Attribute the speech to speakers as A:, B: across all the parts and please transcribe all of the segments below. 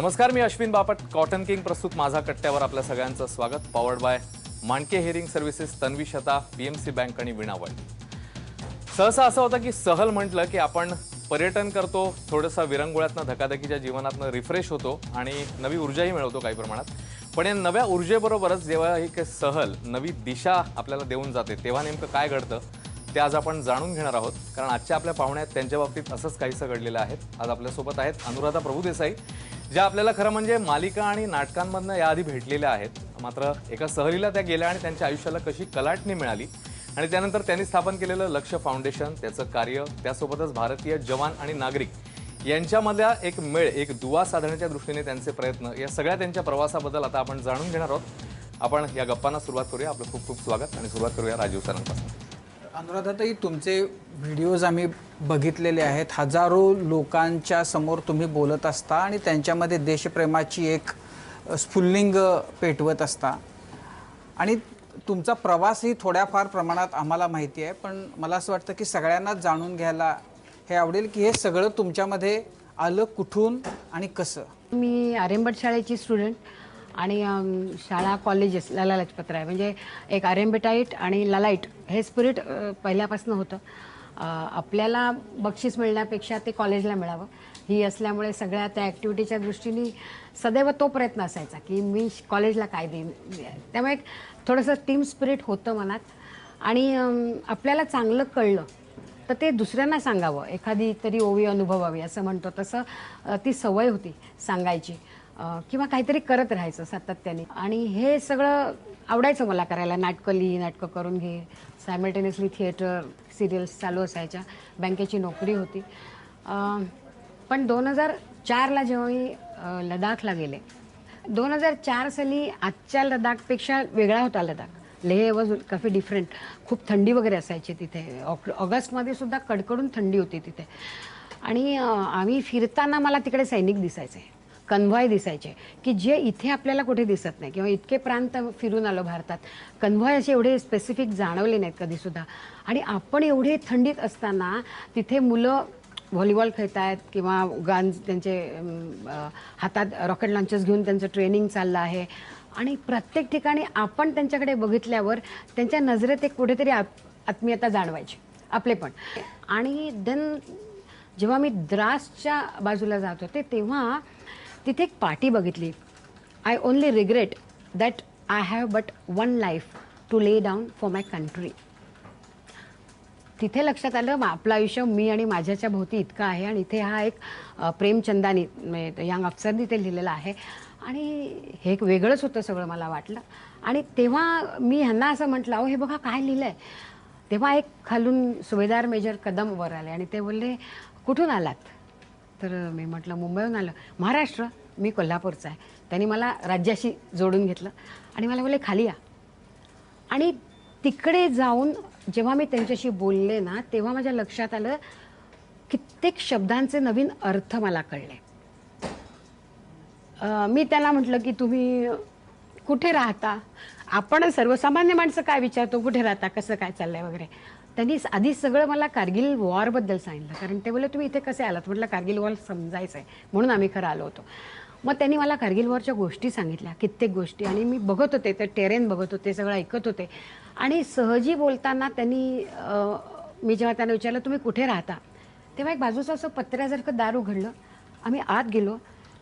A: नमस्कार, मी Ashwin Bapat. Cotton King प्रस्तुत माझा कट्ट्यावर आपल्या सगळ्यांचं स्वागत. Powered by Mandke hearing services, Tanvi Shata, PMC bank आणि वीणा वर्ल्ड. सहसा असं होतं की सहल म्हटलं की आपण पर्यटन करतो, थोडंसं विरंगुळ्यातनं धकाधकीच्या जीवनातनं रिफ्रेश होतो आणि नवी ऊर्जाही मिळवतो काही प्रमाणात. पण या नव्या ऊर्जेबरोबरच जेव्हा एक सहल नवी दिशा आपल्याला देऊन जाते तेव्हा नेमकं काय घडतं ते आज आपण जाणून घेणार आहोत. कारण आजच्या आपल्या पाहुण्यात त्यांच्या बाबतीत असंच काहीसं घडलेलं आहे. आज आपल्यासोबत आहेत अनुराधा प्रभुदेसाई, ज्या आपल्याला खरं म्हणजे मालिका आणि नाटकांमधनं याआधी भेटलेल्या आहेत. मात्र एका सहलीला त्या गेल्या आणि त्यांच्या आयुष्याला कशी कलाटणी मिळाली आणि त्यानंतर त्यांनी स्थापन केलेलं लक्ष्य फाउंडेशन, त्याचं कार्य, त्यासोबतच भारतीय जवान आणि नागरिक यांच्यामधला एक मेळ, एक दुवा साधण्याच्या दृष्टीने त्यांचे प्रयत्न, या सगळ्या त्यांच्या प्रवासाबद्दल आता आपण जाणून घेणार आहोत. आपण या गप्पांना सुरुवात करूया. आपलं खूप खूप स्वागत आणि सुरुवात करूया राजीव सरांपासून.
B: अनुराधाताई, तुमचे व्हिडिओज आम्ही बघितलेले आहेत. हजारो लोकांच्या समोर तुम्ही बोलत असता आणि त्यांच्यामध्ये देशप्रेमाची एक स्फुल्लिंग पेटवत असता आणि तुमचा प्रवासही थोड्याफार प्रमाणात आम्हाला माहिती आहे. पण मला असं वाटतं की सगळ्यांनाच जाणून घ्यायला हे आवडेल की हे सगळं तुमच्यामध्ये आलं कुठून आणि कसं.
C: मी आर्यभट्ट शाळेची स्टुडंट आणि शाळा कॉलेजेस लाला लजपतराय, म्हणजे एक आर्यभट्टाईट आणि लालाईट हे स्पिरिट पहिल्यापासून होतं. आपल्याला बक्षीस मिळण्यापेक्षा ते कॉलेजला मिळावं ही असल्यामुळे सगळ्या त्या ॲक्टिव्हिटीच्या दृष्टीने सदैव तो प्रयत्न असायचा की मी कॉलेजला काय देईन. त्यामुळे थोडंसं टीम स्पिरिट होतं मनात आणि आपल्याला चांगलं कळलं तर ते दुसऱ्यांना सांगावं, एखादी तरी ओवी अनुभवावी असं म्हणतो तसं ती सवय होती सांगायची किंवा काहीतरी करत राहायचं सातत्याने. आणि हे सगळं आवडायचं मला करायला. नाटकं लिही, नाटकं करून घे, सायमल्टेनियसली थिएटर, सिरियल्स चालू असायच्या. बँकेची नोकरी होती. पण 2004ला जेव्हा मी लडाखला गेले, 2004 साली आजच्या लडाखपेक्षा वेगळा होता Ladakh. Leh was coffee different. खूप थंडी वगैरे असायची तिथे. ऑगस्टमध्ये सुद्धा कडकडून थंडी होती तिथे. आणि आम्ही फिरताना मला तिकडे सैनिक दिसायचे, कन्व्हॉय दिसायचे की जे इथे आपल्याला कुठे दिसत नाही. किंवा इतके प्रांत फिरून आलो भारतात, कन्व्हॉय असे एवढे स्पेसिफिक जाणवले नाहीत कधीसुद्धा. आणि आपण एवढे थंडीत असताना तिथे मुलं व्हॉलीबॉल खेळत आहेत किंवा गन्स त्यांचे हातात रॉकेट लॉन्चर्स घेऊन त्यांचं ट्रेनिंग चाललं आहे. आणि प्रत्येक ठिकाणी आपण त्यांच्याकडे बघितल्यावर त्यांच्या नजरेत एक कुठेतरी आत्मीयता जाणवायची, आपले पण. आणि देन जेव्हा मी द्रासच्या बाजूला जात होते तेव्हा तिथे एक पार्टी बघितली. I only regret that I have but one life to lay down for my country. तिथे लक्षात आलं आपलं आयुष्य मी आणि माझ्याच्या भोवती इतकं आहे. आणि इथे हा एक प्रेमचंदानी यंग अफसरनी ते लिहिलेलं आहे. आणि हे एक वेगळंच होतं सगळं मला वाटलं. आणि तेव्हा मी ह्यांना असं म्हटलं, अहो हे बघा काय लिहिलं आहे. तेव्हा एक खालून सुभेदार मेजर कदम वर आले आणि ते बोलले, कुठून आलात? तर मी म्हटलं मुंबईहून आलं. महाराष्ट्र? मी कोल्हापूरचा आहे. त्यांनी मला राज्याशी जोडून घेतलं आणि मला बोलले खाली या. आणि तिकडे जाऊन जेव्हा मी त्यांच्याशी बोलले ना तेव्हा माझ्या लक्षात आलं कित्येक शब्दांचे नवीन अर्थ मला कळले. मी त्यांना म्हटलं की तुम्ही कुठे राहता? आपण सर्वसामान्य माणसं काय विचारतो, कुठे राहता, कसं काय चाललंय वगैरे. त्यांनी आधी सगळं मला कारगिल वॉरबद्दल सांगितलं. कारण ते बोलले तुम्ही इथे कसे आलात? म्हटलं कारगिल वॉर समजायचं आहे म्हणून आम्ही खरं आलो होतो. मग त्यांनी मला कारगिल वॉरच्या गोष्टी सांगितल्या, कित्येक गोष्टी. आणि मी बघत होते, ते टेरेन बघत होते, सगळं ऐकत होते. आणि सहजी बोलताना त्यांनी मी जेव्हा त्यांना विचारलं तुम्ही कुठे राहता, तेव्हा एक बाजूचं असं पत्र्यासारखं दार उघडलं. आम्ही आत गेलो.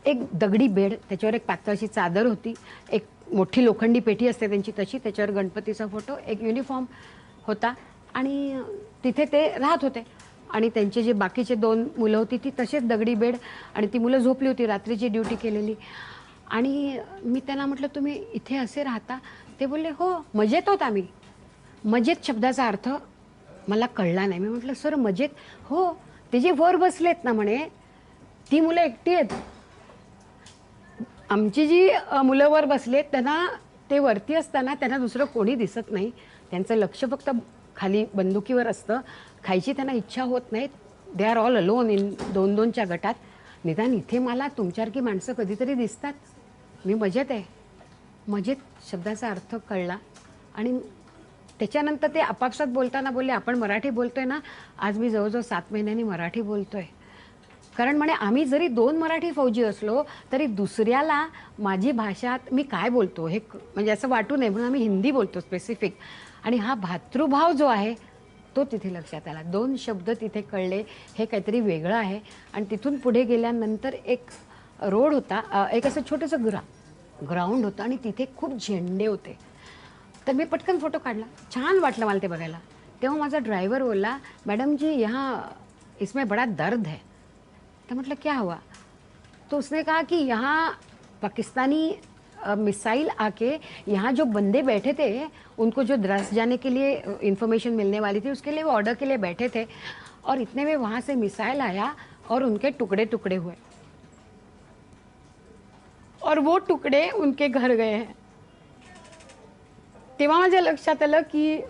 C: एक दगडी बेड, त्याच्यावर एक पातळशी चादर होती, एक मोठी लोखंडी पेटी असते त्यांची तशी, त्याच्यावर गणपतीचा फोटो, एक युनिफॉर्म होता. आणि तिथे ते राहत होते. आणि त्यांचे जे बाकीचे 2 मुलं होती ती तसेच दगडी बेड. आणि ती मुलं झोपली होती, रात्रीची ड्युटी केलेली. आणि मी त्यांना म्हटलं तुम्ही इथे असे राहता? ते बोलले हो, मजेत होत आम्ही. मजेत शब्दाचा अर्थ मला कळला नाही. मी म्हटलं सर मजेत? हो, ते जे वर बसलेत ना म्हणे ती मुलं एकटी आहेत. आमची जी मुलं वर बसलेत त्यांना ते वरती असताना त्यांना दुसरं कोणी दिसत नाही. त्यांचं लक्ष फक्त खाली बंदुकीवर असतं. खायची त्यांना इच्छा होत नाही. They are all alone in 2-2च्या गटात. निदान इथे मला तुमच्यासारखी माणसं कधीतरी दिसतात. मी मजेत आहे. मजेत शब्दाचा अर्थ कळला. आणि त्याच्यानंतर ते आपापसात बोलताना बोलले आपण मराठी बोलतोय ना. आज मी जवळजवळ 7 महिन्यांनी मराठी बोलतोय. कारण म्हणे आम्ही जरी 2 मराठी फौजी असलो तरी दुसऱ्याला माझी भाषा मी काय बोलतो हे म्हणजे असं वाटू नये म्हणून आम्ही हिंदी बोलतो स्पेसिफिक. आणि हा भातृभाव जो आहे तो तिथे लक्षात आला. 2 शब्द तिथे कळले, हे काहीतरी वेगळं आहे. आणि तिथून पुढे गेल्यानंतर एक रोड होता, एक असं छोटंसं ग्राउंड होतं आणि तिथे खूप झेंडे होते. तर मी पटकन फोटो काढला, छान वाटलं मला ते बघायला. तेव्हा माझा ड्रायव्हर बोलला, मॅडम जी यहाँ इसमें बड़ा दर्द है. तो मतलब क्या हुआ? तो उसने कहा कि यहाँ पाकिस्तानी मिसाइल आके यहाँ जो बंदे बैठे थे उनको जो द्रास जाने के लिए इंफॉर्मेशन मिलने वाली थी उसके लिए वो ऑर्डर के लिए बैठे थे और इतने में वहाँ से मिसाइल आया और उनके टुकड़े टुकड़े हुए और वो टुकड़े उनके घर गए हैं. तेव्हा माझ्या लक्षात आलं की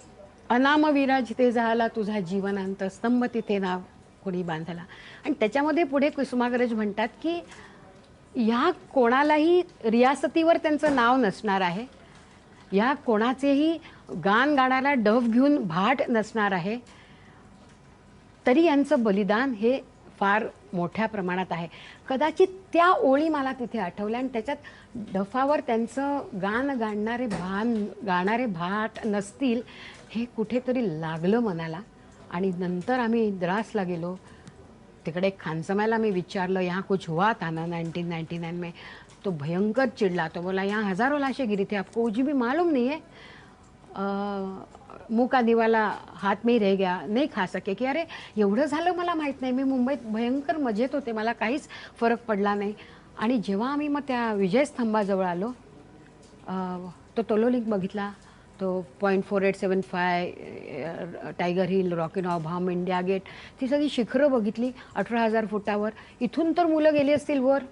C: अनामवीरा जिथे झाला तुझा जीवनांत स्तंभ तिथे नाव कोणी बांधला. आणि त्याच्यामध्ये पुढे कुसुमाग्रज म्हणतात की ह्या कोणालाही रियासतीवर त्यांचं नाव नसणार आहे, ह्या कोणाचेही गाण गाणारा डफ घेऊन भाट नसणार आहे, तरी यांचं बलिदान हे फार मोठ्या प्रमाणात आहे. कदाचित त्या ओळी मला तिथे आठवल्या आणि त्याच्यात डफावर त्यांचं गाण गाणारे भाट नसतील हे कुठेतरी लागलं मनाला. आणि नंतर आम्ही द्रासला गेलो. तिकडे खानसमायला मी विचारलं यहाँ कुछ हुआ था ना 1999 में. तो भयंकर चिडला. तो बोला यहाँ हजारों लाशें गिरी थी, आपको कुछ भी मालूम नहीं है. मुंह का दिवाला हाथ में ही रह गया, नहीं खा सके. की अरे एवढं झालं मला माहीत नाही, मी मुंबईत भयंकर मजेत होते, मला काहीच फरक पडला नाही. आणि जेव्हा आम्ही मग त्या विजयस्तंभाजवळ आलो, तो टोलोलिंक बघितला, तो .4875 टायगर हिल, रॉकी नॉभाम, इंडिया गेट, ती सगळी शिखरं बघितली 18,000 फुटावर. इथून तर मुलं गेली असतील वर,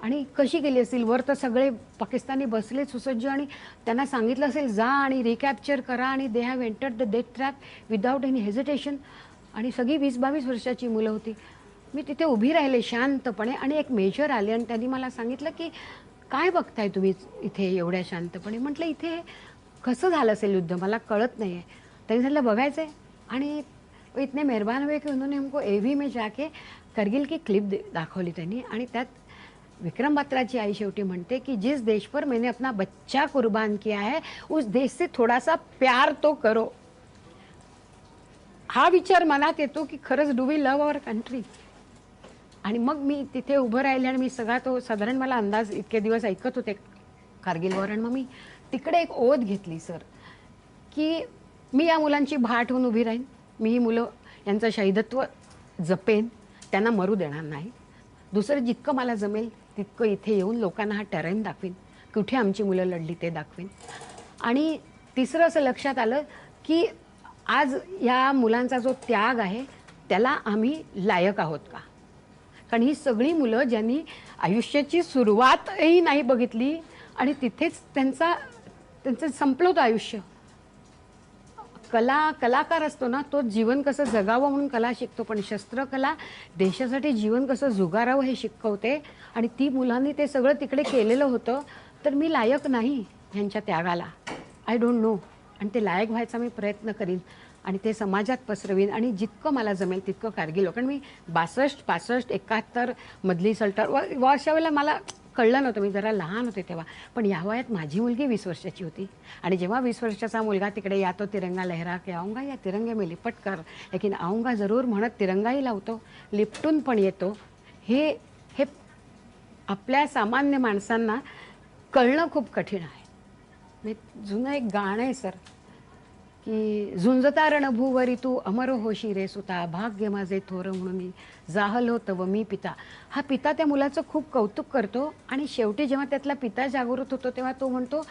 C: आणि कशी गेली असतील वर, तर सगळे पाकिस्तानी बसले सुसज्ज आणि त्यांना सांगितलं असेल जा आणि रिकॅप्चर करा आणि they have entered the death trap without any hesitation. आणि सगळी 20-22 वर्षाची मुलं होती. मी तिथे उभी राहिले शांतपणे आणि एक मेजर आले आणि त्यांनी मला सांगितलं की काय बघताय तुम्ही इथे एवढ्या शांतपणे. म्हटलं इथे कसं झालं असेल युद्ध मला कळत नाही आहे. त्यांनी सांगितलं बघायचं आहे. आणि इतने मेहरबान हुए की उन्होंने हमको एव्ही में जाके करगिल की क्लिप दाखवली त्यांनी. आणि त्यात विक्रम बत्राची आई शेवटी म्हणते की जिस देश पर मैंने अपना बच्चा कुर्बान किया है उस देश से थोड़ा सा प्यार तो करो. हा विचार मनात येतो की खरंच do we love our country. आणि मग मी तिथे उभं राहिले आणि मी सगळा तो साधारण मला अंदाज इतके दिवस ऐकत होते कारगिलवर. आणि मग मी तिकडे एक ओध घेतली सर की मी या मुलांची भाट होऊन उभी राहीन, मी ही मुलं यांचं शहीदत्व जपेन, त्यांना मरू देणार नाही. दुसरं जितकं मला जमेल तितकं इथे येऊन लोकांना हा टेरेन दाखवीन, कुठे आमची मुलं लढली ते दाखवीन. आणि तिसरं असं लक्षात आलं की आज या मुलांचा जो त्याग आहे त्याला आम्ही लायक आहोत का. कारण ही सगळी मुलं ज्यांनी आयुष्याची सुरुवातही नाही बघितली आणि तिथेच त्यांचं संपलं होतं आयुष्य. कलाकार असतो ना तो जीवन कसं जगावं म्हणून कला शिकतो, पण शस्त्रकला देशासाठी जीवन कसं जुगारावं हे शिकवते. आणि ती मुलांनी ते सगळं तिकडे केलेलं होतं. तर मी लायक नाही ह्यांच्या त्यागाला, आय डोंट नो. आणि ते लायक व्हायचा मी प्रयत्न करीन आणि ते समाजात पसरवीन आणि जितकं मला जमेल तितकं कारगिल. कारण मी 62, 65, 71 मधली सल्टर अशा वेळेला मला कळलं नव्हतं, मी जरा लहान होते तेव्हा. पण या वयात माझी मुलगी 20 वर्षाची होती. आणि जेव्हा 20 वर्षाचा मुलगा तिकडे या तो तिरंगा लहरा के आऊंगा या तिरंगे में लिपट कर लेकिन आऊंगा जरूर म्हणत तिरंगाही लावतो, लिपटून पण येतो, हे आपल्या सामान्य माणसांना कळणं खूप कठीण आहे. मी जुनं एक गाणं आहे सर की झुंजता रणभूवरी तू अमर होशी रे सुता, भाग्य माझे थोर म्हणून जाहलो तव मी पिता. हा पिता त्या मुलाचं खूप कौतुक करतो आणि शेवटी जेव्हा त्यातला पिता जागृत होतो तेव्हा तो म्हणतो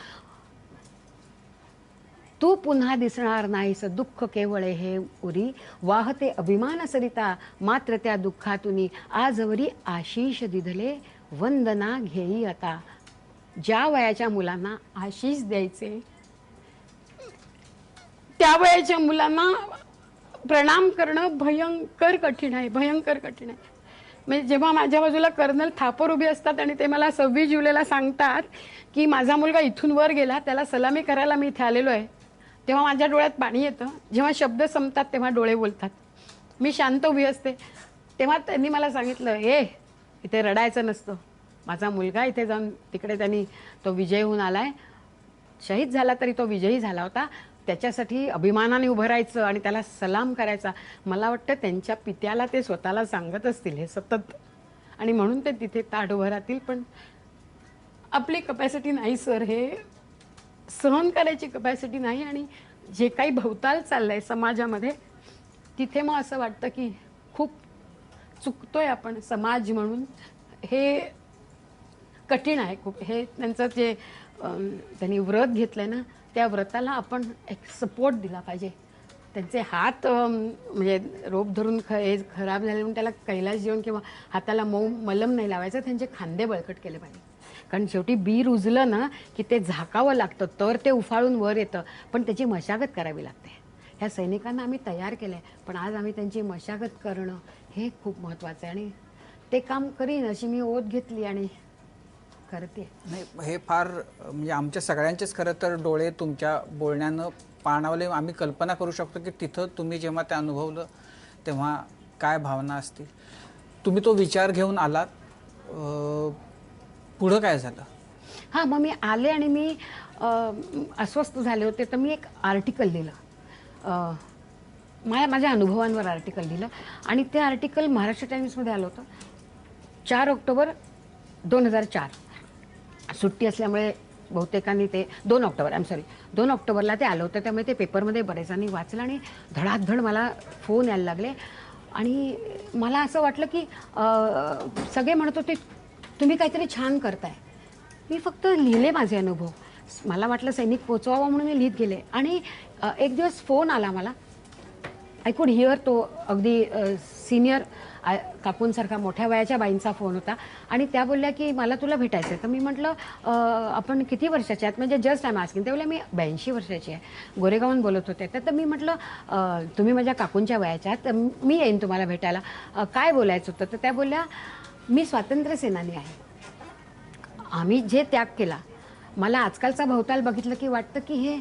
C: तू पुन्हा दिसणार नाहीस, दुःख केवळे हे उरी, वाहते अभिमान सरिता मात्र त्या दुःखातुनी, आजवरी आशीष दिधले वंदना घेई आता. ज्या वयाच्या मुलांना आशीष द्यायचे त्या वयाच्या मुलांना प्रणाम करणं भयंकर कठीण आहे, भयंकर कठीण आहे. म्हणजे जेव्हा माझ्या बाजूला कर्नल थापर उभे असतात आणि ते मला 26 जुलैला सांगतात की माझा मुलगा इथून वर गेला, त्याला सलामी करायला मी इथे आलेलो आहे, तेव्हा माझ्या डोळ्यात पाणी येतं. जेव्हा शब्द संपतात तेव्हा डोळे बोलतात. मी शांत उभी असते तेव्हा त्यांनी मला सांगितलं, इथे रडायचं नसतं. माझा मुलगा इथे जाऊन तिकडे त्यांनी तो विजय होऊन आलाय, शहीद झाला तरी तो विजयी झाला होता, त्याच्यासाठी अभिमानाने उभं राहायचं आणि त्याला सलाम करायचा. मला वाटतं त्यांच्या पित्याला ते स्वतःला सांगत असतील हे सतत, आणि म्हणून ते तिथे ताठ उभं राहतील. पण आपली कपॅसिटी नाही सर, हे सहन करायची कपॅसिटी नाही. आणि जे काही भवताल चाललंय समाजामध्ये, तिथे मग असं वाटतं की खूप चुकतोय आपण समाज म्हणून. हे कठीण आहे खूप. हे त्यांचं जे त्यांनी व्रत घेतलंय ना, त्या व्रताला आपण एक सपोर्ट दिला पाहिजे. त्यांचे हात म्हणजे रोप धरून हे खराब झाले म्हणून त्याला कैलास जेवण किंवा हाताला मऊ मलम नाही लावायचं, त्यांचे खांदे बळकट केले पाहिजे. कारण शेवटी बी रुजलं ना की ते झाकावं लागतं, तर ते उफाळून वर येतं, पण त्याची मशागत करावी लागते. ह्या सैनिकांना आम्ही तयार केलं आहे, पण आज आम्ही त्यांची मशागत करणं हे खूप महत्त्वाचं आहे. आणि ते काम करीन अशी मी ओढ घेतली आणि करते.
B: नाही, हे फार म्हणजे आमच्या सगळ्यांचेच खरं तर डोळे तुमच्या बोलण्यानं पाणावले. आम्ही कल्पना करू शकतो की तिथं तुम्ही जेव्हा ते अनुभवलं तेव्हा काय भावना असतील. तुम्ही तो विचार घेऊन आलात, पुढं काय झालं?
C: हां, मग मी आले आणि मी अस्वस्थ झाले होते, तर मी एक आर्टिकल लिहिलं. माझ्या अनुभवांवर आर्टिकल लिहिलं आणि ते आर्टिकल महाराष्ट्र टाइम्समध्ये आलं होतं. 4 ऑक्टोबर 2004 सुट्टी असल्यामुळे बहुतेकांनी ते 2 ऑक्टोबरला ते आलं होतं. त्यामुळे ते पेपरमध्ये बरेचजणांनी वाचलं आणि धडाधड मला फोन यायला लागले. आणि मला असं वाटलं की सगळे म्हणत होते तुम्ही काहीतरी छान करताय. मी फक्त लिहिले माझे अनुभव. मला वाटलं सैनिक पोचवावा म्हणून मी लिहित गेले. आणि एक दिवस फोन आला मला. आय कुड हिअर, तो अगदी सिनियर काकूंसारखा मोठ्या वयाच्या बाईंचा फोन होता. आणि त्या बोलल्या की मला तुला भेटायचं आहे. तर मी म्हटलं आपण किती वर्षाचे आहात, म्हणजे जस्ट आय एम आस्किंग. ते बोलल्या मी 82 वर्षाची आहे, गोरेगावहून बोलत होते. तर मी म्हटलं तुम्ही माझ्या काकूंच्या वयाच्या आहात, तर मी येईन तुम्हाला भेटायला, काय बोलायचं होतं. तर त्या बोलल्या मी स्वातंत्र्य सेनानी आहे, आम्ही जे त्याग केला. मला आजकालचा भवताल बघितलं की वाटतं की हे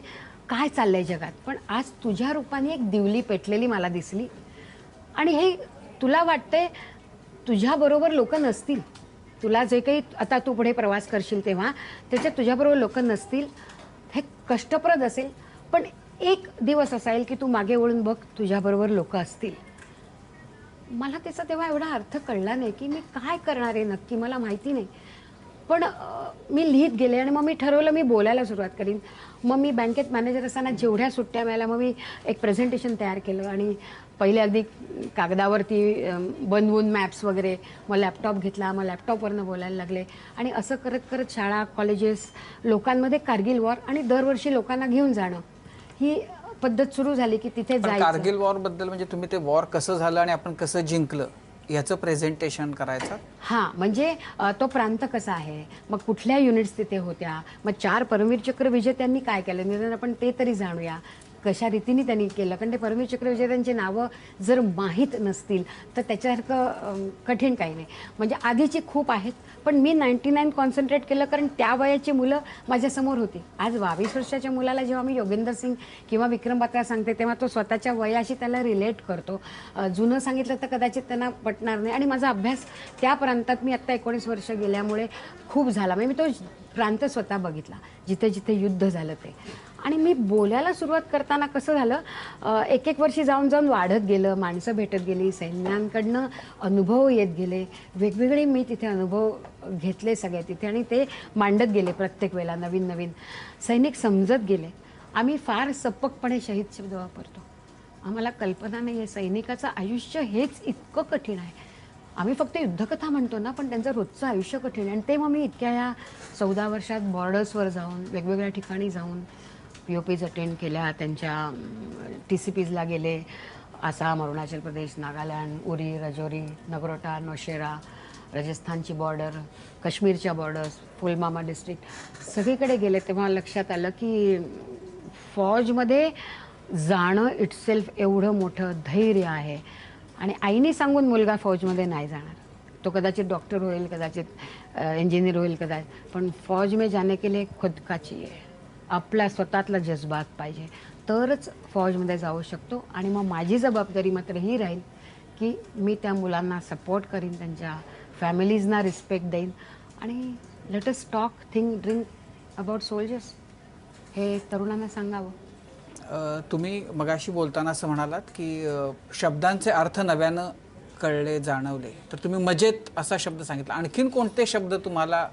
C: काय चाललंय जगात, पण आज तुझ्या रूपाने एक दिवली पेटलेली मला दिसली. आणि हे तुला वाटतंय तुझ्याबरोबर लोक नसतील, तुला जे काही आता तू पुढे प्रवास करशील तेव्हा त्याच्यात तुझ्याबरोबर लोक नसतील, हे कष्टप्रद असेल, पण एक दिवस असा येईल की तू मागे वळून बघ, तुझ्याबरोबर लोक असतील. मला त्याचा तेव्हा एवढा अर्थ कळला नाही की मी काय करणार आहे नक्की, मला माहिती नाही. पण मी लिहित गेले आणि मग मी ठरवलं मी बोलायला सुरुवात करीन. मग मी बँकेत मॅनेजर असताना जेवढ्या सुट्ट्या मिळाल्या, मग मी एक प्रेझेंटेशन तयार केलं आणि पहिले अगदी कागदावरती बनवून मॅप्स वगैरे, मग लॅपटॉप घेतला, मग लॅपटॉपवरनं बोलायला लागले. आणि असं करत करत शाळा, कॉलेजेस, लोकांमध्ये कारगिल वॉर आणि दरवर्षी लोकांना घेऊन जाणं ही पद्धत सुरू झाली की तिथे जायचं.
B: कारगिल वॉर बद्दल म्हणजे तुम्ही ते वॉर कसं झालं आणि आपण कसं जिंकलं याचं प्रेझेंटेशन करायचं?
C: हां, म्हणजे तो प्रांत कसा आहे, मग कुठल्या युनिट्स तिथे होत्या, मग 4 परमवीर चक्र विजेत्यांनी काय केलं, निदान आपण ते तरी जाणूया कशा रीतीने त्यांनी केलं. कारण ते परमवीर चक्र विजेत्यांची नावं जर माहीत नसतील तर त्याच्यासारखं कठीण काही नाही. म्हणजे आधीची खूप आहेत, पण मी 99 कॉन्सन्ट्रेट केलं कारण त्या वयाची मुलं माझ्यासमोर होती. आज 22 वर्षाच्या मुलाला जेव्हा मी योगेंद्र सिंग किंवा विक्रम बत्रा सांगते तेव्हा तो स्वतःच्या वयाशी त्याला रिलेट करतो. जुनं सांगितलं तर कदाचित त्यांना पटणार नाही. आणि माझा अभ्यास त्या प्रांतात मी आत्ता 19 वर्ष गेल्यामुळे खूप झाला. म्हणजे मी तो प्रांत स्वतः बघितला जिथे जिथे युद्ध झालं ते. आणि मी बोलायला सुरुवात करताना कसं झालं, एक वर्षी जाऊन जाऊन वाढत गेलं, माणसं भेटत गेली, सैन्यांकडनं अनुभव येत गेले, वेगवेगळे मी तिथे अनुभव घेतले सगळे तिथे आणि ते मांडत गेले प्रत्येक वेळेला नवीन नवीन. सैनिक समजत गेले. आम्ही फार सपकपणे शहीद शब्द वापरतो, आम्हाला कल्पना नाही आहे सैनिकाचं आयुष्य हेच इतकं कठीण आहे. आम्ही फक्त युद्धकथा म्हणतो ना, पण त्यांचं रोजचं आयुष्य कठीण आहे. आणि ते मग मी इतक्या ह्या 14 वर्षात बॉर्डर्सवर जाऊन वेगवेगळ्या ठिकाणी जाऊन POPs अटेंड केल्या, त्यांच्या TCPsला गेले, आसाम, अरुणाचल प्रदेश, नागालँड, उरी, राजौरी, नगरोटा, नौशेरा, राजस्थानची बॉर्डर, काश्मीरच्या बॉर्डर्स, पुलवामा डिस्ट्रिक्ट, सगळीकडे गेले. तेव्हा लक्षात आलं की फौजमध्ये जाणं इटसेल्फ एवढं मोठं धैर्य आहे. आणि आईने सांगून मुलगा फौजमध्ये नाही जाणार, तो कदाचित डॉक्टर होईल, कदाचित इंजिनियर होईल, कदाचित, पण फौज में जाने के लिए खुद का चाहिए, आपला स्वतःतला जज्बात पाहिजे, तरच फौजमध्ये जाऊ शकतो. आणि मग माझी जबाबदारी मात्र ही राहील की मी त्या मुलांना सपोर्ट करीन, त्यांच्या फॅमिलीजना रिस्पेक्ट देईन आणि let us talk think drink about soldiers, हे तरुणांना सांगावं.
B: तुम्ही मगाशी बोलताना असं म्हणालात की शब्दांचे अर्थ नव्यानं कळले, जाणवले, तर तुम्ही मजेत असा शब्द सांगितला. आणखीन कोणते शब्द तुम्हाला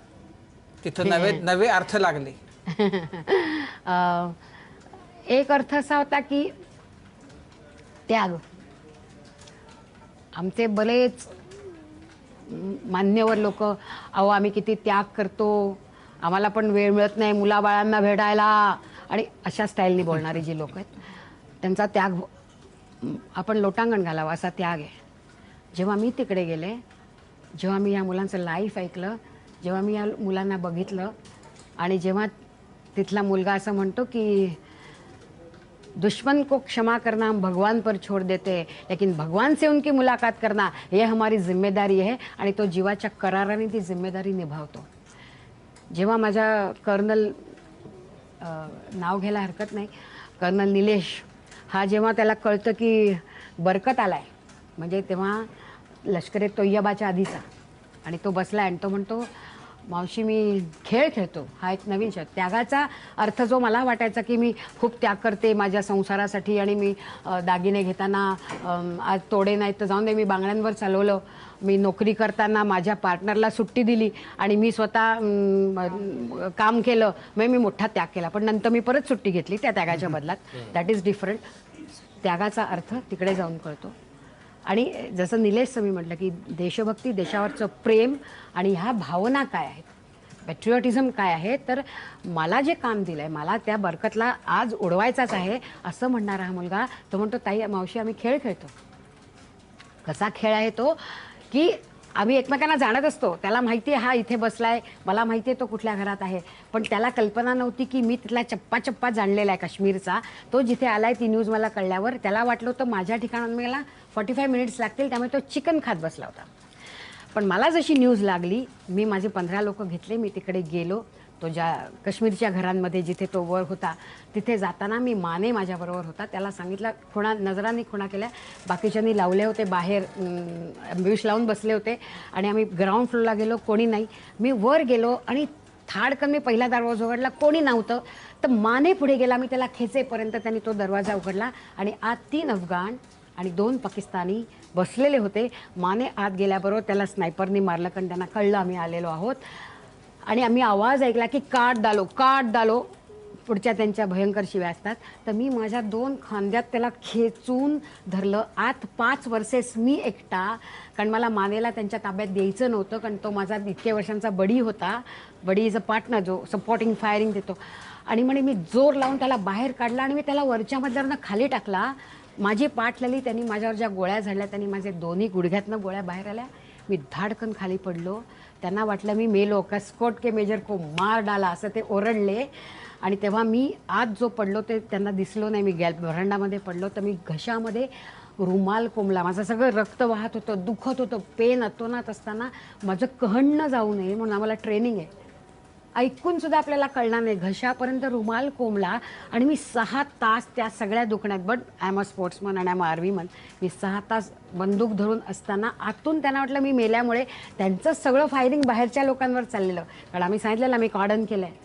B: तिथं नवे अर्थ लागले?
C: एक अर्थ असा होता की त्याग. आमचे बरेच मान्यवर लोक, अहो आम्ही किती त्याग करतो, आम्हाला पण वेळ मिळत नाही मुलाबाळांना भेटायला, आणि अशा स्टाईलनी बोलणारी जी लोक आहेत त्यांचा त्याग आपण लोटांगण घालावं असा त्याग आहे. जेव्हा मी तिकडे गेले, जेव्हा मी या मुलांचं लाईफ ऐकलं, जेव्हा मी या मुलांना बघितलं, आणि जेव्हा तिथला मुलगा असं म्हणतो की दुश्मन को क्षमा करना हम भगवान पर छोड़ देते, लेकिन भगवान से उनकी मुलाकात करना ये हमारी जिम्मेदारी है, आणि तो जीवाच्या कराराने ती जिम्मेदारी निभावतो. जेव्हा माझ्या कर्नल, नाव घ्यायला हरकत नाही, कर्नल निलेश, हा जेव्हा त्याला कळतं की बरकत आलाय, म्हणजे तेव्हा लष्करे तोय्यबाच्या आधीचा, आणि तो बसलाय आणि तो म्हणतो मावशी मी खेळ खेळतो, हा एक नवीन शब्द. त्यागाचा अर्थ जो मला वाटायचा की मी खूप त्याग करते माझ्या संसारासाठी, आणि मी दागिने घेताना आज तोडे नाही तर जाऊन दे, मी बांगड्यांवर चालवलं, मी नोकरी करताना माझ्या पार्टनरला सुट्टी दिली आणि मी स्वतः काम केलं, मग मी मोठा त्याग केला, पण नंतर मी परत सुट्टी घेतली त्या त्यागाच्या बदलात. That is different. त्यागाचा अर्थ तिकडे जाऊन कळतो. आणि जसं निलेशचं मी म्हटलं की देशभक्ती, देशावरचं प्रेम आणि ह्या भावना काय आहेत, पॅट्रिऑटिझम काय आहे, तर मला जे काम दिलं आहे, मला त्या बरकतला आज उडवायचाच आहे असं म्हणणारा हा मुलगा, तो म्हणतो ताई मावशी आम्ही खेळ खेळतो. कसा खेळ आहे तो की आम्ही एकमेकांना जाणत असतो, त्याला माहिती आहे हा इथे बसलाय, मला माहिती आहे तो कुठल्या घरात आहे, पण त्याला कल्पना नव्हती की मी तिथला चप्पा चप्पा जाणलेला आहे काश्मीरचा. तो जिथे आलाय ती न्यूज मला कळल्यावर त्याला वाटलं होतं माझ्या ठिकाणाहून मला 45 मिनिट्स लागतील, त्यामुळे तो चिकन खात बसला होता. पण मला जशी न्यूज लागली, मी माझे 15 लोक घेतले, मी तिकडे गेलो. तो ज्या काश्मीरच्या घरांमध्ये जिथे तो वर होता तिथे जाताना मी माने माझ्याबरोबर होता, त्याला सांगितलं, खुणा नजरांनी खुणा केल्या, बाकीच्यांनी लावले होते बाहेर, अम्ब्युश लावून बसले होते, आणि आम्ही ग्राउंड फ्लोअरला गेलो, कोणी नाही. मी वर गेलो आणि थाडकन मी पहिला दरवाजा उघडला, कोणी नव्हतं, तर माने पुढे गेला, मी त्याला खेचेपर्यंत त्यांनी तो दरवाजा उघडला आणि आत 3 अफगाण आणि 2 पाकिस्तानी बसलेले होते. माने आत गेल्याबरोबर त्याला स्नायपरनी मारलं, कारण त्यांना कळलं आम्ही आलेलो आहोत, आणि आम्ही आवाज ऐकला की काट डालो, काट डालो, पुढच्या त्यांच्या भयंकर शिव्या असतात. तर मी माझ्या 2 खांद्यात त्याला खेचून धरलं. आत 5 वर्षेस मी एकटा, कारण मला मानेला त्यांच्या ताब्यात द्यायचं नव्हतं, कारण तो माझा इतक्या वर्षांचा बडी होता. बडी इज अ पार्टनर जो सपोर्टिंग फायरिंग देतो. आणि म्हणे मी जोर लावून त्याला बाहेर काढला आणि मी त्याला वरच्या मजल्यावरनं खाली टाकला. माझी पाठ लाली, त्यांनी माझ्यावर ज्या गोळ्या झाडल्या, त्यांनी माझे दोन्ही गुडघ्यातनं गोळ्या बाहेर आल्या. मी धाडकन खाली पडलो. त्यांना वाटलं मी मेलो, कस्कोट के मेजर को मार डाला असं ते ओरडले. आणि तेव्हा मी आत जो पडलो ते त्यांना दिसलो नाही. मी व्हरांडामध्ये पडलो, तर मी घशामध्ये रुमाल कोंबला. माझं सगळं रक्त वाहत होतं, दुखत होतं, पेन अतोनात असताना माझं कहणं जाऊ नये म्हणून आम्हाला ट्रेनिंग आहे, ऐकून सुद्धा आपल्याला कळणार नाही, घशापर्यंत रुमाल कोंबला. आणि मी 6 तास त्या सगळ्या दुखण्यात, but I am a sportsman आणि आय एम अ आर्मीमन, मी 6 तास बंदूक धरून असताना आतून त्यांना वाटलं मी मेल्यामुळे त्यांचं सगळं फायरिंग बाहेरच्या लोकांवर चाललेलं, कारण आम्ही सांगितलेलं मी कॉर्डन केलं आहे.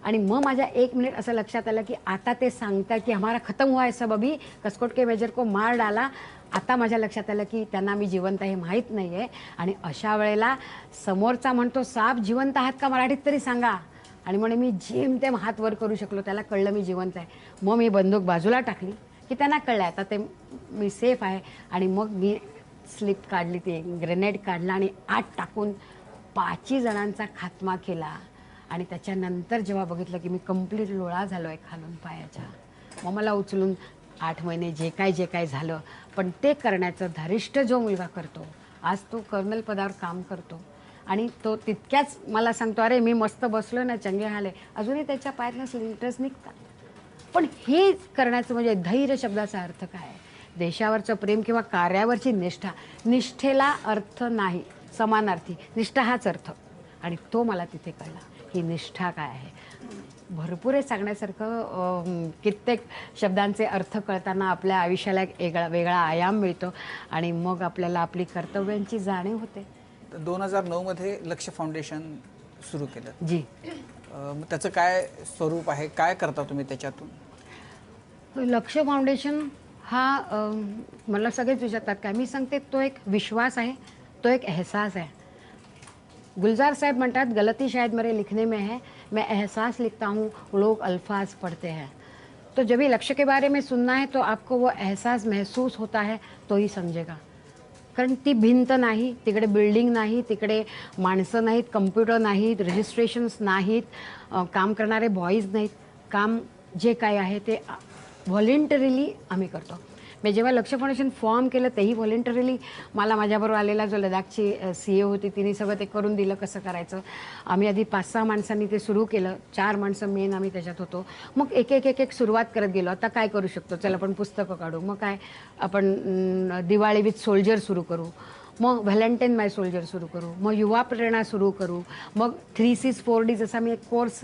C: आणि मग माझ्या 1 मिनिट असं लक्षात आलं की आता ते सांगतात की हमारा खतम हुआ है सब, अभी कस्कोट के मेजर को मार डाला. आता माझ्या लक्षात आलं की त्यांना मी जिवंत आहे माहीत नाही आहे. आणि अशा वेळेला समोरचा म्हणतो साप जिवंत आहात का मराठीत तरी सांगा, आणि म्हणे मी जेमतेम हात वर करू शकलो. त्याला कळलं मी जिवंत आहे. मग मी बंदूक बाजूला टाकली की त्यांना कळलं आता ते मी सेफ आहे. आणि मग मी स्लिप काढली, ते ग्रेनेड काढला आणि आत टाकून 5 जणांचा खात्मा केला. आणि त्याच्यानंतर जेव्हा बघितलं की मी कंप्लीट लोळा झालो आहे खालून पायाच्या, मग मला उचलून 8 महिने जे काय झालं, पण ते करण्याचं धारिष्ट जो मुलगा करतो, आज तो कर्नल पदावर काम करतो. आणि तो तितक्याच मला सांगतो, अरे मी मस्त बसलो ना, चंगे हाले, अजूनही त्याच्या पायातनं स्लिंटर्स निघतात. पण हे करण्याचं म्हणजे धैर्य शब्दाचा अर्थ काय आहे? देशावरचं प्रेम किंवा कार्यावरची निष्ठा. निष्ठेला अर्थ नाही समानार्थी, निष्ठा हाच अर्थ, आणि तो मला तिथे कळला. ही निष्ठा काय आहे. भरपूर आहे सांगण्यासारखं. कित्येक शब्दांचे अर्थ कळताना आपल्या आयुष्याला एक वेगळा आयाम मिळतो आणि मग आपल्याला आपली कर्तव्यांची जाणीव होते.
B: 2009मध्ये लक्ष फाउंडेशन सुरू केलं.
C: जी.
B: मग त्याचं काय स्वरूप आहे, काय करता तुम्ही त्याच्यातून?
C: लक्ष फाउंडेशन हा मला सगळेच विचारतात काय, मी सांगते तो एक विश्वास आहे, तो एक एहसास है. गुलजार साहब म्हणतात, गलती शायद मेरे लिखने में है, मैं एहसास लिखता हूँ, लोग अल्फाज पढ़ते हैं. तो जब ये लक्ष्य के बारे में सुनना है तो आपको वो एहसास महसूस होता है तो ही समजेगा. कारण ती भिंत नाही, तिकडे बिल्डिंग नाही, तिकडे माणसं नाहीत, कम्प्युटर नाहीत, रजिस्ट्रेशन्स नाहीत, काम करणारे बॉईज नाहीत. काम जे काय आहे ते व्हॉलेंटरीली आम्ही करतो. मी जेव्हा लक्ष फाउंडेशन फॉर्म केलं तेही व्हॉलेंटरीली. मला माझ्याबरोबर आलेला जो लडाखची CEO होती तिने सगळं ते करून दिलं कसं करायचं. आम्ही आधी 5-6 माणसांनी ते सुरू केलं. 4 माणसं मेन आम्ही त्याच्यात होतो. मग एक सुरुवात करत गेलो. आता काय करू शकतो, चल आपण पुस्तकं काढू, मग काय आपण दिवाळी विथ सोल्जर सुरू करू, मग व्हॅलेंटाईन माय सोल्जर सुरू करू, मग युवा प्रेरणा सुरू करू, मग 3Cs 4Ds असा मी एक कोर्स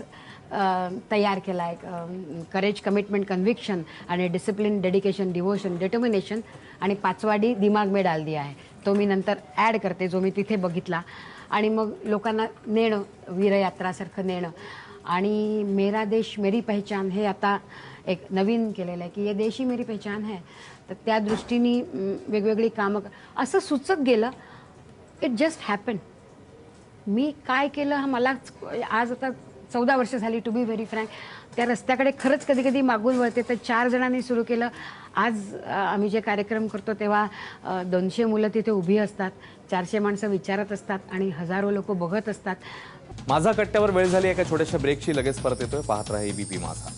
C: तयार केला आहे. करेज, कमिटमेंट, कन्व्हिक्शन आणि डिसिप्लिन, डेडिकेशन, डिवोशन, डिटर्मिनेशन आणि 5वा D दिमाग में डाल दिया आहे. तो मी नंतर ॲड करते, जो मी तिथे बघितला. आणि मग लोकांना नेणं, वीरयात्रासारखं नेणं. आणि मेरा देश मेरी पहचान हे आता एक नवीन केलेलं आहे की ये देश ही मेरी पहचान है. तर त्या दृष्टीने वेगवेगळी कामं असं सुचत गेलं. It just happen. मी काय केलं हा मला आज आता 14 वर्ष झाली, टू बी व्हेरी फ्रँक. त्या रस्त्याकडे खरंच कधी कधी मागून वळते. तर 4 जणांनी सुरू केलं. आज आम्ही जे कार्यक्रम करतो तेव्हा 200 मुलं तिथे उभी असतात, 400 माणसं विचारत असतात आणि हजारो लोक बघत असतात.
A: माझा कट्ट्यावर वेळ झाली. एका छोट्याशा ब्रेकची लगेच परत येतोय. पाहत राहा ABP माझा.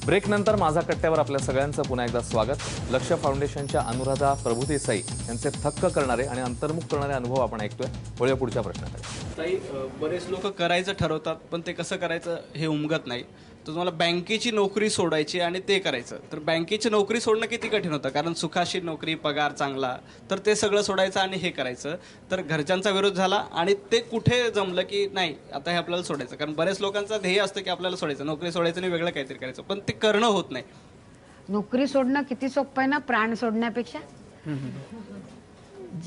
A: ब्रेकनंतर माझा कट्ट्यावर आपल्या सगळ्यांचं पुन्हा एकदा स्वागत. लक्ष फाउंडेशनच्या अनुराधा प्रभुदेसाई यांचे थक्क करणारे आणि अंतर्मुख करणारे अनुभव आपण ऐकतोय. वळूया पुढच्या प्रश्नाकडे.
D: ताई, बरेच लोक करायचं ठरवतात पण ते कसं करायचं हे उमगत नाही. तर तुम्हाला बँकेची नोकरी सोडायची आणि ते करायचं, तर बँकेची नोकरी सोडणं किती कठीण होतं, कारण सुखाशी नोकरी, पगार चांगला, तर ते सगळं सोडायचं आणि हे करायचं. तर घरच्यांचा विरोध झाला आणि ते कुठे जमलं की नाही आता हे आपल्याला सोडायचं, कारण बरेच लोकांचा ध्येय असतं की आपल्याला सोडायचं, नोकरी सोडायचं आणि वेगळं काहीतरी करायचं, पण ते करणं होत नाही.
C: नोकरी सोडणं किती सोपं आहे ना प्राण सोडण्यापेक्षा.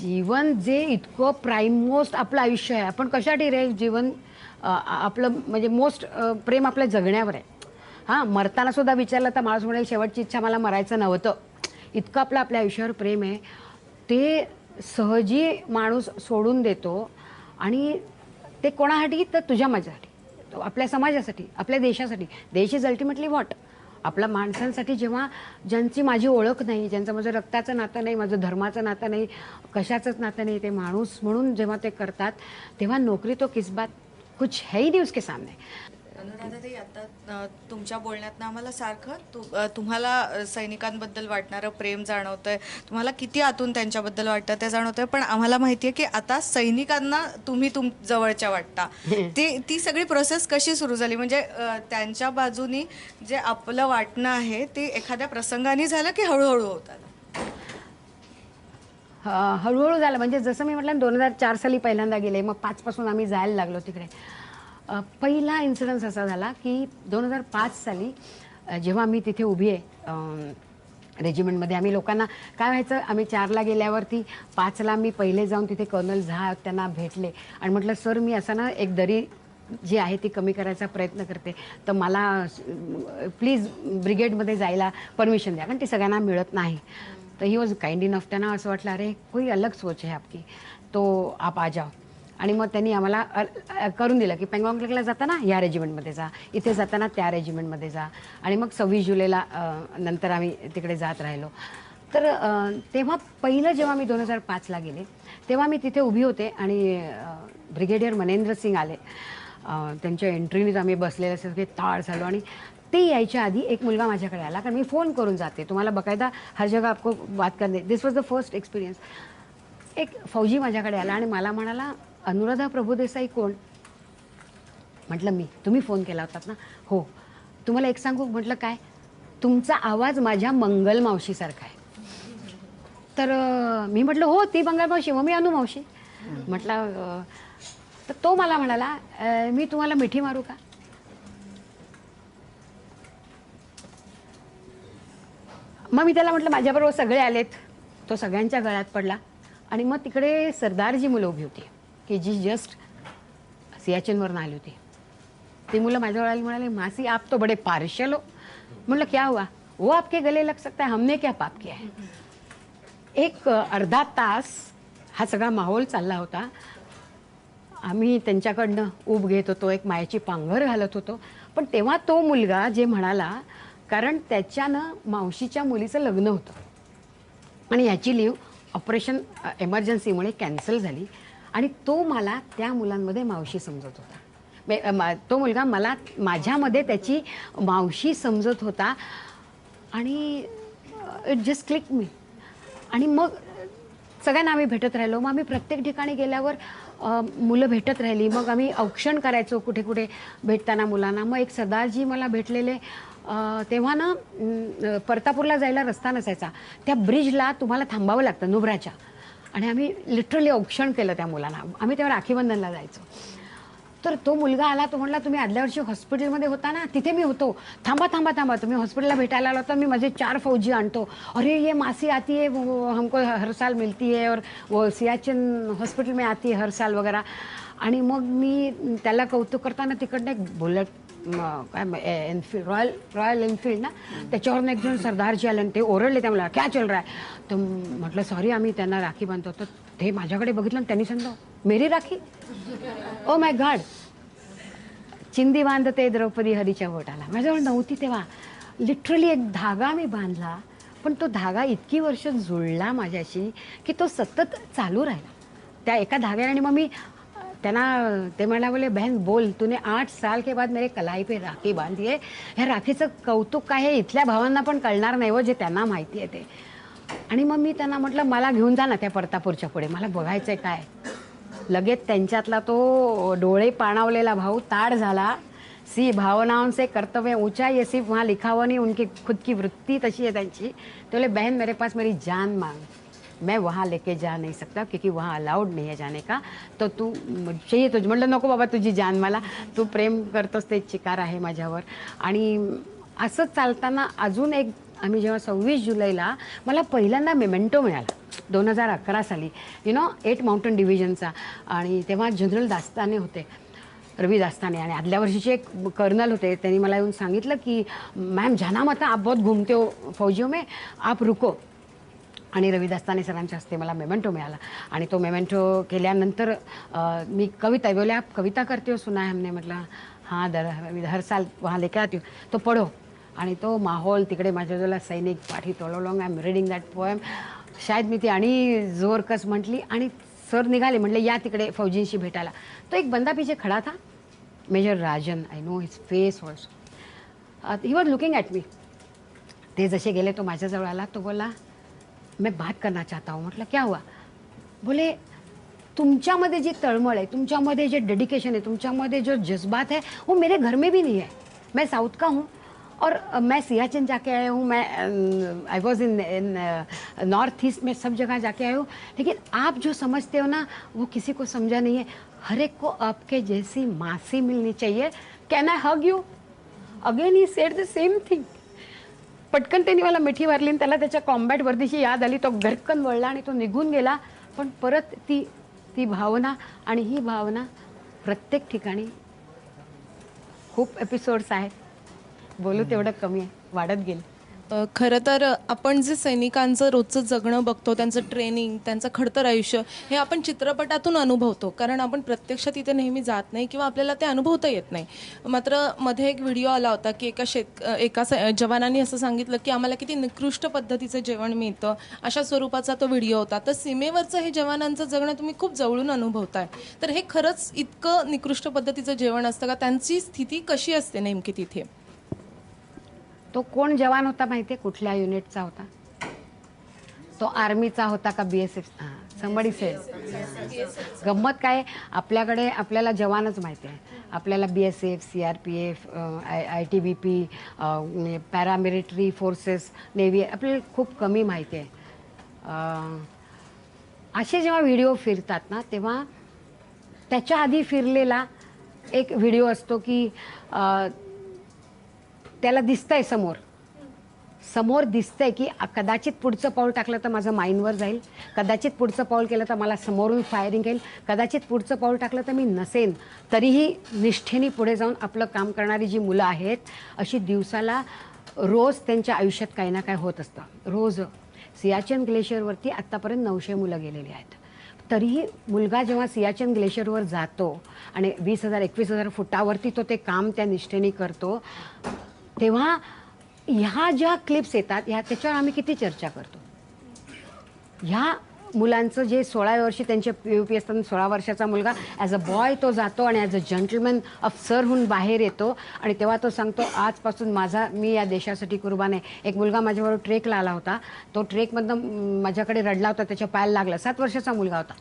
C: जीवन जे इतकं प्राईम मोस्ट आपलं आयुष्य आहे, आपण कशासाठी रे जीवन आपलं म्हणजे मोस्ट प्रेम आपल्या जगण्यावर आहे. हां, मरताना सुद्धा विचारलं तर माणूस म्हणेल शेवटची इच्छा मला मरायचं नव्हतं. इतकं आपल्या आयुष्यावर प्रेम आहे. ते सहजी माणूस सोडून देतो. आणि ते कोणासाठी, तर तुझ्या माझ्यासाठी, आपल्या समाजासाठी, आपल्या देशासाठी. देश इज अल्टिमेटली व्हॉट, आपल्या माणसांसाठी. जेव्हा ज्यांची माझी ओळख नाही, ज्यांचं माझं रक्ताचं नातं नाही, माझं धर्माचं नातं नाही, कशाचंच नातं नाही, ते माणूस म्हणून जेव्हा ते करतात तेव्हा नोकरी तो किस बात कुछ है ही नहीं उसके सामने.
E: अनुराधाताई, आता तुमच्या बोलण्यातनं आम्हाला सारखं तुम्हाला सैनिकांबद्दल वाटणारं प्रेम जाणवतंय, तुम्हाला किती आतून त्यांच्याबद्दल वाटतं ते जाणवतंय. पण आम्हाला माहिती आहे की आता सैनिकांना तुम्ही जवळच्या वाटता. ती सगळी प्रोसेस कशी सुरू झाली, म्हणजे त्यांच्या बाजूनी जे आपलं वाटणं आहे ते एखाद्या प्रसंगाने झालं की हळूहळू होत आलं?
C: हळूहळू झालं. म्हणजे जसं मी म्हटलं 2004 साली पहिल्यांदा गेले, मग 5 पासून आम्ही जायला लागलो तिकडे. पहिला इन्सिडन्स असा झाला की 2005 साली जेव्हा मी तिथे उभी आहे रेजिमेंटमध्ये, आम्ही लोकांना काय व्हायचं, आम्ही 4ला गेल्यावरती 5ला मी पहिले जाऊन तिथे कर्नल झा त्यांना भेटले आणि म्हटलं सर मी असं ना एक दरी जी आहे ती कमी करायचा प्रयत्न करते, तर मला प्लीज ब्रिगेडमध्ये जायला परमिशन द्या, कारण ती सगळ्यांना मिळत नाही. तर ही वॉज काइंड इनफ. त्यांना असं वाटलं अरे कोई अलग सोच है आपकी, तो आप आ जाओ. आणि मग त्यांनी आम्हाला करून दिलं की पेंगॉंगला जाताना या रेजिमेंटमध्ये जा, इथे जाताना त्या रेजिमेंटमध्ये जा. आणि मग 26 जुलैला नंतर आम्ही तिकडे जात राहिलो. तर तेव्हा पहिलं जेव्हा मी 2005ला गेले तेव्हा मी तिथे उभी होते आणि ब्रिगेडियर मनेंद्र सिंग आले. त्यांच्या एंट्रीनेच आम्ही बसलेले सगळे ताळ झालो. आणि ते यायच्या आधी एक मुलगा माझ्याकडे आला, कारण मी फोन करून जाते, तुम्हाला बकायदा हर जगह आपको बात करणे. दिस वॉज द फर्स्ट एक्सपिरियन्स. एक फौजी माझ्याकडे आला आणि मला म्हणाला अनुराधा प्रभुदेसाई कोण? म्हटलं मी. तुम्ही फोन केला होतात ना? हो. तुम्हाला एक सांगू, म्हटलं काय, तुमचा आवाज माझ्या मंगल मावशीसारखा आहे. तर मी म्हटलं हो ती मंगल मावशी, मग मी अनु मावशी म्हटलं. तर तो मला म्हणाला मी तुम्हाला मिठी मारू का. मग मी त्याला म्हटलं माझ्याबरोबर सगळे आलेत. तो सगळ्यांच्या गळ्यात पडला आणि मग तिकडे सरदारजी मुलं उभी होती की जी जस्ट सियाचीनवरून आली होती. ती मुलं माझ्याजवळ आली, म्हणाले मासी आप तो बड़े पार्शल हो. म्हटलं क्या हुआ. वो आपके गले लग सकता है, हमने क्या पाप किया है. एक अर्धा तास हा सगळा माहोल चालला होता. आम्ही त्यांच्याकडनं ऊब घेत होतो, एक मायेची पांघर घालत होतो. पण तेव्हा तो मुलगा जे म्हणाला, कारण त्याच्यानं मावशीच्या मुलीचं लग्न होतं आणि याची लीव ऑपरेशन एमर्जन्सीमुळे कॅन्सल झाली आणि तो मला त्या मुलांमध्ये मावशी समजत होता. तो मुलगा मला माझ्यामध्ये त्याची मावशी समजत होता आणि इट जस्ट क्लिक मी. आणि मग सगळ्यांना आम्ही भेटत राहिलो. मग आम्ही प्रत्येक ठिकाणी गेल्यावर मुलं भेटत राहिली. मग आम्ही औक्षण करायचो कुठे कुठे भेटताना मुलांना. मग एक सरदारजी मला भेटलेले, तेव्हा ना परतापूरला जायला रस्ता नसायचा. त्या ब्रिजला तुम्हाला थांबावं लागतं नुब्राच्या. आणि आम्ही लिटरली औक्षण केलं त्या मुलांना. आम्ही तेव्हा राखीबंधनला जायचो. तर तो मुलगा आला, तो म्हणला तुम्ही आदल्या वर्षी हॉस्पिटलमध्ये होता ना, तिथे मी होतो. थांबा थांबा थांबा, तुम्ही हॉस्पिटलला भेटायला आला तर मी माझे 4 फौजी आणतो. अरे ये मासी आती है, वो हमको हर साल मिलती है और वो सियाचिन हॉस्पिटल में आती है हर साल वगैरह. आणि मग मी त्याला कौतुक करताना तिकडनं एक बुलेट काय एनफिल्ड रॉयल एनफिल्ड ना, त्याच्यावरून एक जण सरदारजी आले आणि ते ओरडले त्या मला, क्या चल रहा है. तर म्हटलं सॉरी, आम्ही त्यांना राखी बांधतो. तर ते माझ्याकडे बघितलं आणि त्यांनी सांगितलं मेरी राखी. Oh my God. चिंदी बांधते द्रौपदी हरीच्या बोटाला. माझ्याजवळ नव्हती तेव्हा. लिटरली एक धागा मी बांधला, पण तो धागा इतकी वर्ष जुळला माझ्याशी की तो सतत चालू राहिला त्या एका धाग्याने. आणि मग मी त्यांना ते म्हणा बोले बहन बोल, तूने 8 साल के बाद मेरे कलाई पे राखी बांधी आहे. ह्या राखीचं कौतुक काय हे इथल्या भावांना पण कळणार नाही व जे त्यांना माहिती आहे ते. आणि मग मी त्यांना म्हटलं मला घेऊन जा ना त्या परतापूरच्या पुढे, मला बघायचंय काय. लगेच त्यांच्यातला तो डोळे पाणावलेला भाऊ ताड झाला. सी भावनाओं से कर्तव्य ऊंचा, ये सिर्फ वहाँ लिखा हुआ नहीं, उनकी खुद की वृत्ती तशी है त्यांची. तो बोले बहन मेरे पास मेरी जान मांग, मैं वहाँ लेके जा नहीं सकता क्योंकि वहाँ अलाउड नहीं है जाने का. तो तू चाहिए तुझं. म्हटलं नको बाबा तुझी जान मला, तू प्रेम करतोस ते चिकार आहे माझ्यावर. आणि असं चालताना अजून एक, आम्ही जेव्हा 26 जुलैला मला पहिल्यांदा मेमेंटो मिळाला 2011 साली, 8 माउंटन डिव्हिजनचा. आणि तेव्हा जनरल दास्ताने होते, रवी दास्ताने. आणि आदल्या वर्षीचे एक कर्नल होते, त्यांनी मला येऊन सांगितलं की मॅम जाना मत, आप बहुत घूमते हो फौजियों में, आप रुको. आणि रवी दास्ताने सरांच्या हस्ते मला मेमेंटो मिळाला. आणि तो मेमेंटो केल्यानंतर मी कविता बोले आप कविता करते हो सुना है हमने. म्हटलं हां हर साल वहाँ लेके आती हूँ, तो पढ़ो. आणि तो माहोल तिकडे माझ्याजवळ सैनिक पाठी तोलवलॉंग, I am reading that poem. शायद मी ती आणि जोरकस म्हटली आणि सर निघाले, म्हटले या तिकडे फौजींशी भेटायला. तो एक बंदा पीछे खड़ा था, major Rajan, I know his face also. He was looking at me. ते जसे गेले तो माझ्याजवळ आला. तो बोला मैं बात करना चाहता हूँ. म्हटलं क्या हुआ. बोले तुमच्यामध्ये जी तळमळ आहे, तुमच्यामध्ये जे डेडिकेशन है, तुमच्यामध्ये जो जज्बात है, वो मेरे घर में भी नहीं है. मैं साउथ का हूँ और मैं सियाचिन जाके आया हूँ, मैं I was in north east में, सब जगह जाके आया हूँ. लेकिन आप जो समझते हो ना वो किसी को समझा नहीं है. हर एक को आपके जैसी मासी मिलनी चाहिए. Can I hug you. Again he said the same thing. पटकन त्यांनी मला मिठी मारली आणि त्याला त्याच्या कॉम्बॅट वर्दीची याद आली. तो घरकन वळला आणि तो निघून गेला. पण परत ती भावना आणि ही भावना प्रत्येक ठिकाणी. खूप एपिसोड्स आहेत, बोलू तेवढं कमी आहे, वाढत गेलं.
F: खरं तर आपण जे सैनिकांचं रोजचं जगणं बघतो, त्यांचं ट्रेनिंग, त्यांचं खडतर आयुष्य, हे आपण चित्रपटातून अनुभवतो, कारण आपण प्रत्यक्षात तिथे नेहमी जात नाही किंवा आपल्याला ते अनुभवता येत नाही. मात्र मध्ये एक व्हिडिओ आला होता की एका जवानांनी असं सांगितलं की आम्हाला किती निकृष्ट पद्धतीचं जेवण मिळतं, अशा स्वरूपाचा तो व्हिडिओ होता. तर सीमेवरचं हे जवानांचं जगणं तुम्ही खूप जवळून अनुभवताय, तर हे खरंच इतकं निकृष्ट पद्धतीचं जेवण असतं का? त्यांची स्थिती कशी असते नेमकी तिथे?
C: तो कोण जवान होता माहिती आहे, कुठल्या युनिटचा होता? तो आर्मीचा होता का BSF? समबडी से गंमत काय, आपल्याकडे आपल्याला जवानच माहिती आहे. आपल्याला BSF, CRPF, ITBP, paramilitary forces, navy आपल्याला खूप कमी माहिती आहे. असे जेव्हा व्हिडिओ फिरतात ना, तेव्हा त्याच्या आधी फिरलेला एक व्हिडिओ असतो की त्याला दिसतंय समोर दिसतंय की कदाचित पुढचं पाऊल टाकलं तर माझं माइंडवर जाईल, कदाचित पुढचं पाऊल केलं तर मला समोरून फायरिंग येईल, कदाचित पुढचं पाऊल टाकलं तर मी नसेन, तरीही निष्ठेने पुढे जाऊन आपलं काम करणारी जी मुलं आहेत, अशी दिवसाला रोज त्यांच्या आयुष्यात काही ना काय होत असतं. रोज सियाचेन ग्लेशियरवरती आत्तापर्यंत 900 मुलं गेलेली आहेत. तरीही मुलगा जेव्हा सियाचेन ग्लेशियरवर जातो आणि 20,000-21,000 फुटावरती तो ते काम त्या निष्ठेने करतो, तेव्हा ह्या ज्या क्लिप्स येतात त्याच्यावर आम्ही किती चर्चा करतो. ह्या मुलांचं जे 16 वर्षी त्यांचे PUP असताना 16 वर्षाचा मुलगा ॲज अ बॉय तो जातो आणि ॲज अ जंटलमॅन अफसरहून बाहेर येतो आणि तेव्हा तो सांगतो आजपासून मी या देशासाठी कुर्बान आहे. एक मुलगा माझ्याबरोबर ट्रेकला आला होता, तो ट्रेकमधनं माझ्याकडे रडला होता, त्याच्या पायाला लागलं. 7 वर्षाचा मुलगा होता.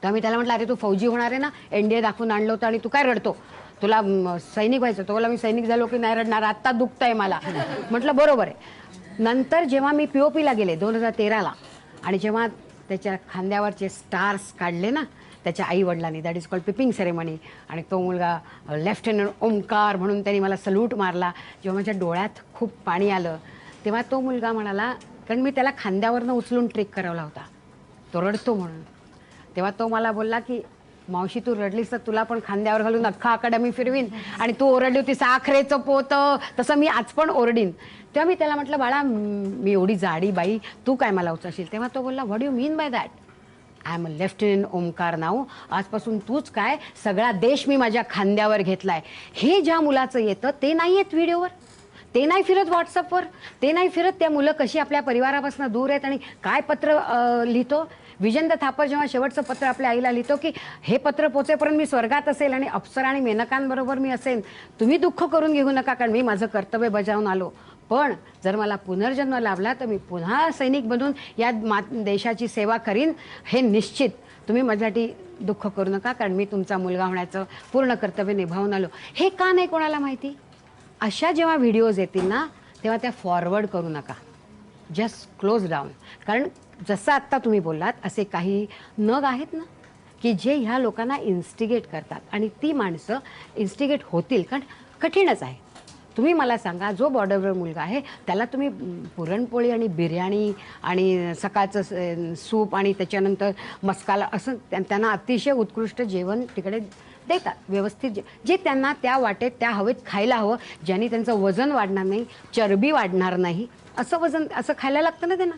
C: तर मी त्याला म्हटलं, अरे तू फौजी होणार आहे ना, NDA दाखवून आणलं होतं आणि तू काय रडतो, तुला सैनिक व्हायचं. तो बोला मी सैनिक झालो की नाही रडणार, आत्ता दुखतंय मला. म्हटलं बरोबर आहे. नंतर जेव्हा मी POPला गेले 2013ला आणि जेव्हा त्याच्या खांद्यावरचे स्टार्स काढले ना त्याच्या आईवडिलांनी, that is called peeping ceremony, आणि तो मुलगा लेफ्टनंट ओमकार म्हणून त्यांनी मला सल्यूट मारला. जेव्हा माझ्या डोळ्यात खूप पाणी आलं तेव्हा तो मुलगा म्हणाला, कारण मी त्याला खांद्यावरनं उचलून ट्रेक करवला होता, तो रडतो म्हणून. तेव्हा तो मला बोलला की मावशी तू रडलीस तर तुला पण खांद्यावर घालून अख्खा अकादमी फिरवीन, आणि तू ओरडली होती साखरेचं पोतं तसं मी आज पण ओरडीन. तेव्हा मी त्याला म्हटलं, बाळा मी एवढी जाडी बाई, तू काय मला उचलशील? तेव्हा तो बोलला, what you mean by that? I am a lieutenant Omkar नाव, आजपासून तूच काय, सगळा देश मी माझ्या खांद्यावर घेतलाय. हे ज्या मुलाचं येतं ते नाही येत व्हिडिओवर, ते नाही फिरत व्हॉट्सअपवर, ते नाही फिरत त्या मुलं कशी आपल्या परिवारापासून दूर आहेत आणि काय पत्र लिहितो. विजेंद्र थापर जेव्हा शेवटचं पत्र आपल्या आईला लिहितो की हे पत्र पोचेपर्यंत मी स्वर्गात असेल आणि अप्सरा आणि मेनकांबरोबर मी असेन, तुम्ही दुःख करून घेऊ नका कारण मी माझं कर्तव्य बजावून आलो, पण जर मला पुनर्जन्म लाभला तर मी पुन्हा सैनिक बनून या देशाची सेवा करीन, हे निश्चित. तुम्ही माझ्यासाठी दुःख करू नका कारण मी तुमचा मुलगा होण्याचं पूर्ण कर्तव्य निभावून आलो. हे का नाही कोणाला माहिती? अशा जेव्हा व्हिडिओज येतील ना तेव्हा त्या फॉरवर्ड करू नका, जस्ट क्लोज डाऊन. कारण जसं आत्ता तुम्ही बोललात असे काही नग आहेत ना की जे ह्या लोकांना इन्स्टिगेट करतात आणि ती माणसं इन्स्टिगेट होतील, कारण कठीणच आहे. तुम्ही मला सांगा, जो बॉर्डरवर मुलगा आहे त्याला तुम्ही पुरणपोळी आणि बिर्याणी आणि सकाळचं सूप आणि त्याच्यानंतर मस्काला असं त्यांना अतिशय उत्कृष्ट जेवण तिकडे देतात, व्यवस्थित जे त्यांना त्या वाटेत त्या हवेत खायला हवं, ज्यांनी त्यांचं वजन वाढणार नाही, चरबी वाढणार नाही, असं खायला लागतं ना त्यांना.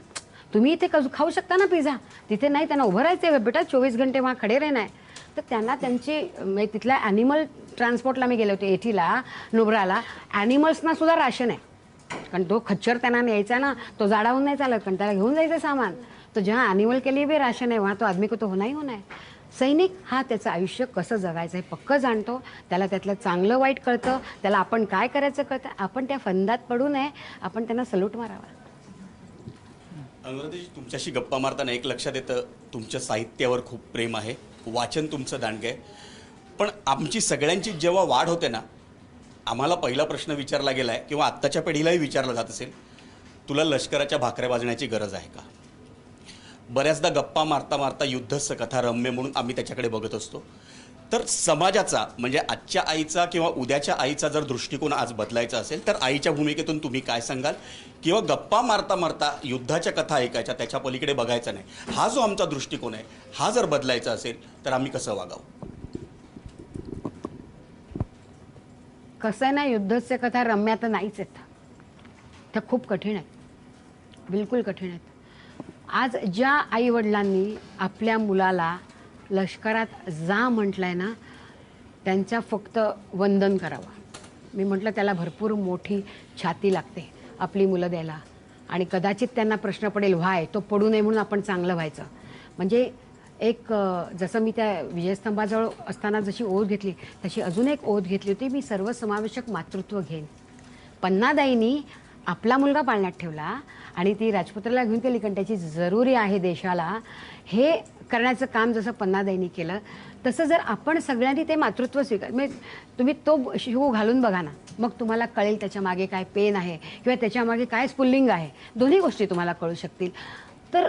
C: तुम्ही इथे खाऊ शकता ना पिझ्झा, तिथे नाही, त्यांना उभं राहायचं बेटा, 24 घंटे वहाँ खडे रहना है. तर त्यांना त्यांची म्हणजे तिथल्या ॲनिमल ट्रान्सपोर्टला मी गेले होते एटीला, नुब्राला, ॲनिमल्सना सुद्धा राशन आहे. कारण तो खच्चर त्यांना न्यायचा ना, तो जाडाहून नाही चालत कारण त्याला घेऊन जायचं सामान. तो जेव्हा ॲनिमल के लिए भी राशन आहे वहाँ तो आदमी को तो होना ही होना है. सैनिक हा त्याचं आयुष्य कसं जगायचं हे पक्कं जाणतो, त्याला त्यातलं चांगलं वाईट कळतं, त्याला आपण काय करायचं कळतं. आपण त्या फंदात पडू नये, आपण त्यांना सल्यूट मारावा.
G: अनुराधाजी, तुमच्याशी गप्पा मारताना एक लक्षात येतं, तुमच्या साहित्यावर खूप प्रेम आहे, वाचन तुमचं दांडगं आहे. पण आमची सगळ्यांची जेव्हा वाढ होते ना, आम्हाला पहिला प्रश्न विचारला गेला आहे किंवा आत्ताच्या पिढीलाही विचारला जात असेल, तुला लष्कराच्या भाकऱ्या वाजण्याची गरज आहे का? बऱ्याचदा गप्पा मारता मारता युद्धस्थ कथा रम्य म्हणून आम्ही त्याच्याकडे बघत असतो. तर समाजाचा म्हणजे आजच्या आईचा किंवा उद्याच्या आईचा जर दृष्टिकोन आज बदलायचा असेल तर आईच्या भूमिकेतून तुम्ही काय सांगाल? किंवा गप्पा मारता मारता युद्धाच्या कथा ऐकायच्या, त्याच्या पलीकडे बघायचं नाही, हा जो आमचा दृष्टिकोन आहे हा जर बदलायचा असेल तर आम्ही कसं वागावं?
C: कसं आहे ना, युद्धस्य कथा रम्या तर नाहीच आहेत, त्या खूप कठीण आहेत, बिलकुल कठीण आहेत. आज ज्या आईवडिलांनी आपल्या मुलाला लष्करात जा म्हटलंय ना, त्यांच्या फक्त वंदन करावं. मी म्हटलं त्याला भरपूर मोठी छाती लागते आपली मुलं द्यायला, आणि कदाचित त्यांना प्रश्न पडेल व्हाय, तो पडू नये म्हणून आपण चांगलं व्हायचं. म्हणजे एक जसं मी त्या विजयस्तंभाजवळ असताना जशी ओढ घेतली तशी अजून एक ओढ घेतली होती, मी सर्वसमावेशक मातृत्व घेईन. पन्नादाईंनी आपला मुलगा पाळण्यात ठेवला आणि ती राजपुत्राला घेऊन गेली, कारण त्याची जरुरी आहे देशाला, हे करण्याचं काम जसं पन्नादाईंनी केलं, तसं जर आपण सगळ्यांनी ते मातृत्व स्वीकार, म्हणजे तुम्ही तो शिव घालून बघा ना, मग तुम्हाला कळेल त्याच्या मागे काय पेन आहे किंवा त्याच्या मागे काय स्पुल्लिंग आहे, दोन्ही गोष्टी तुम्हाला कळू शकतील. तर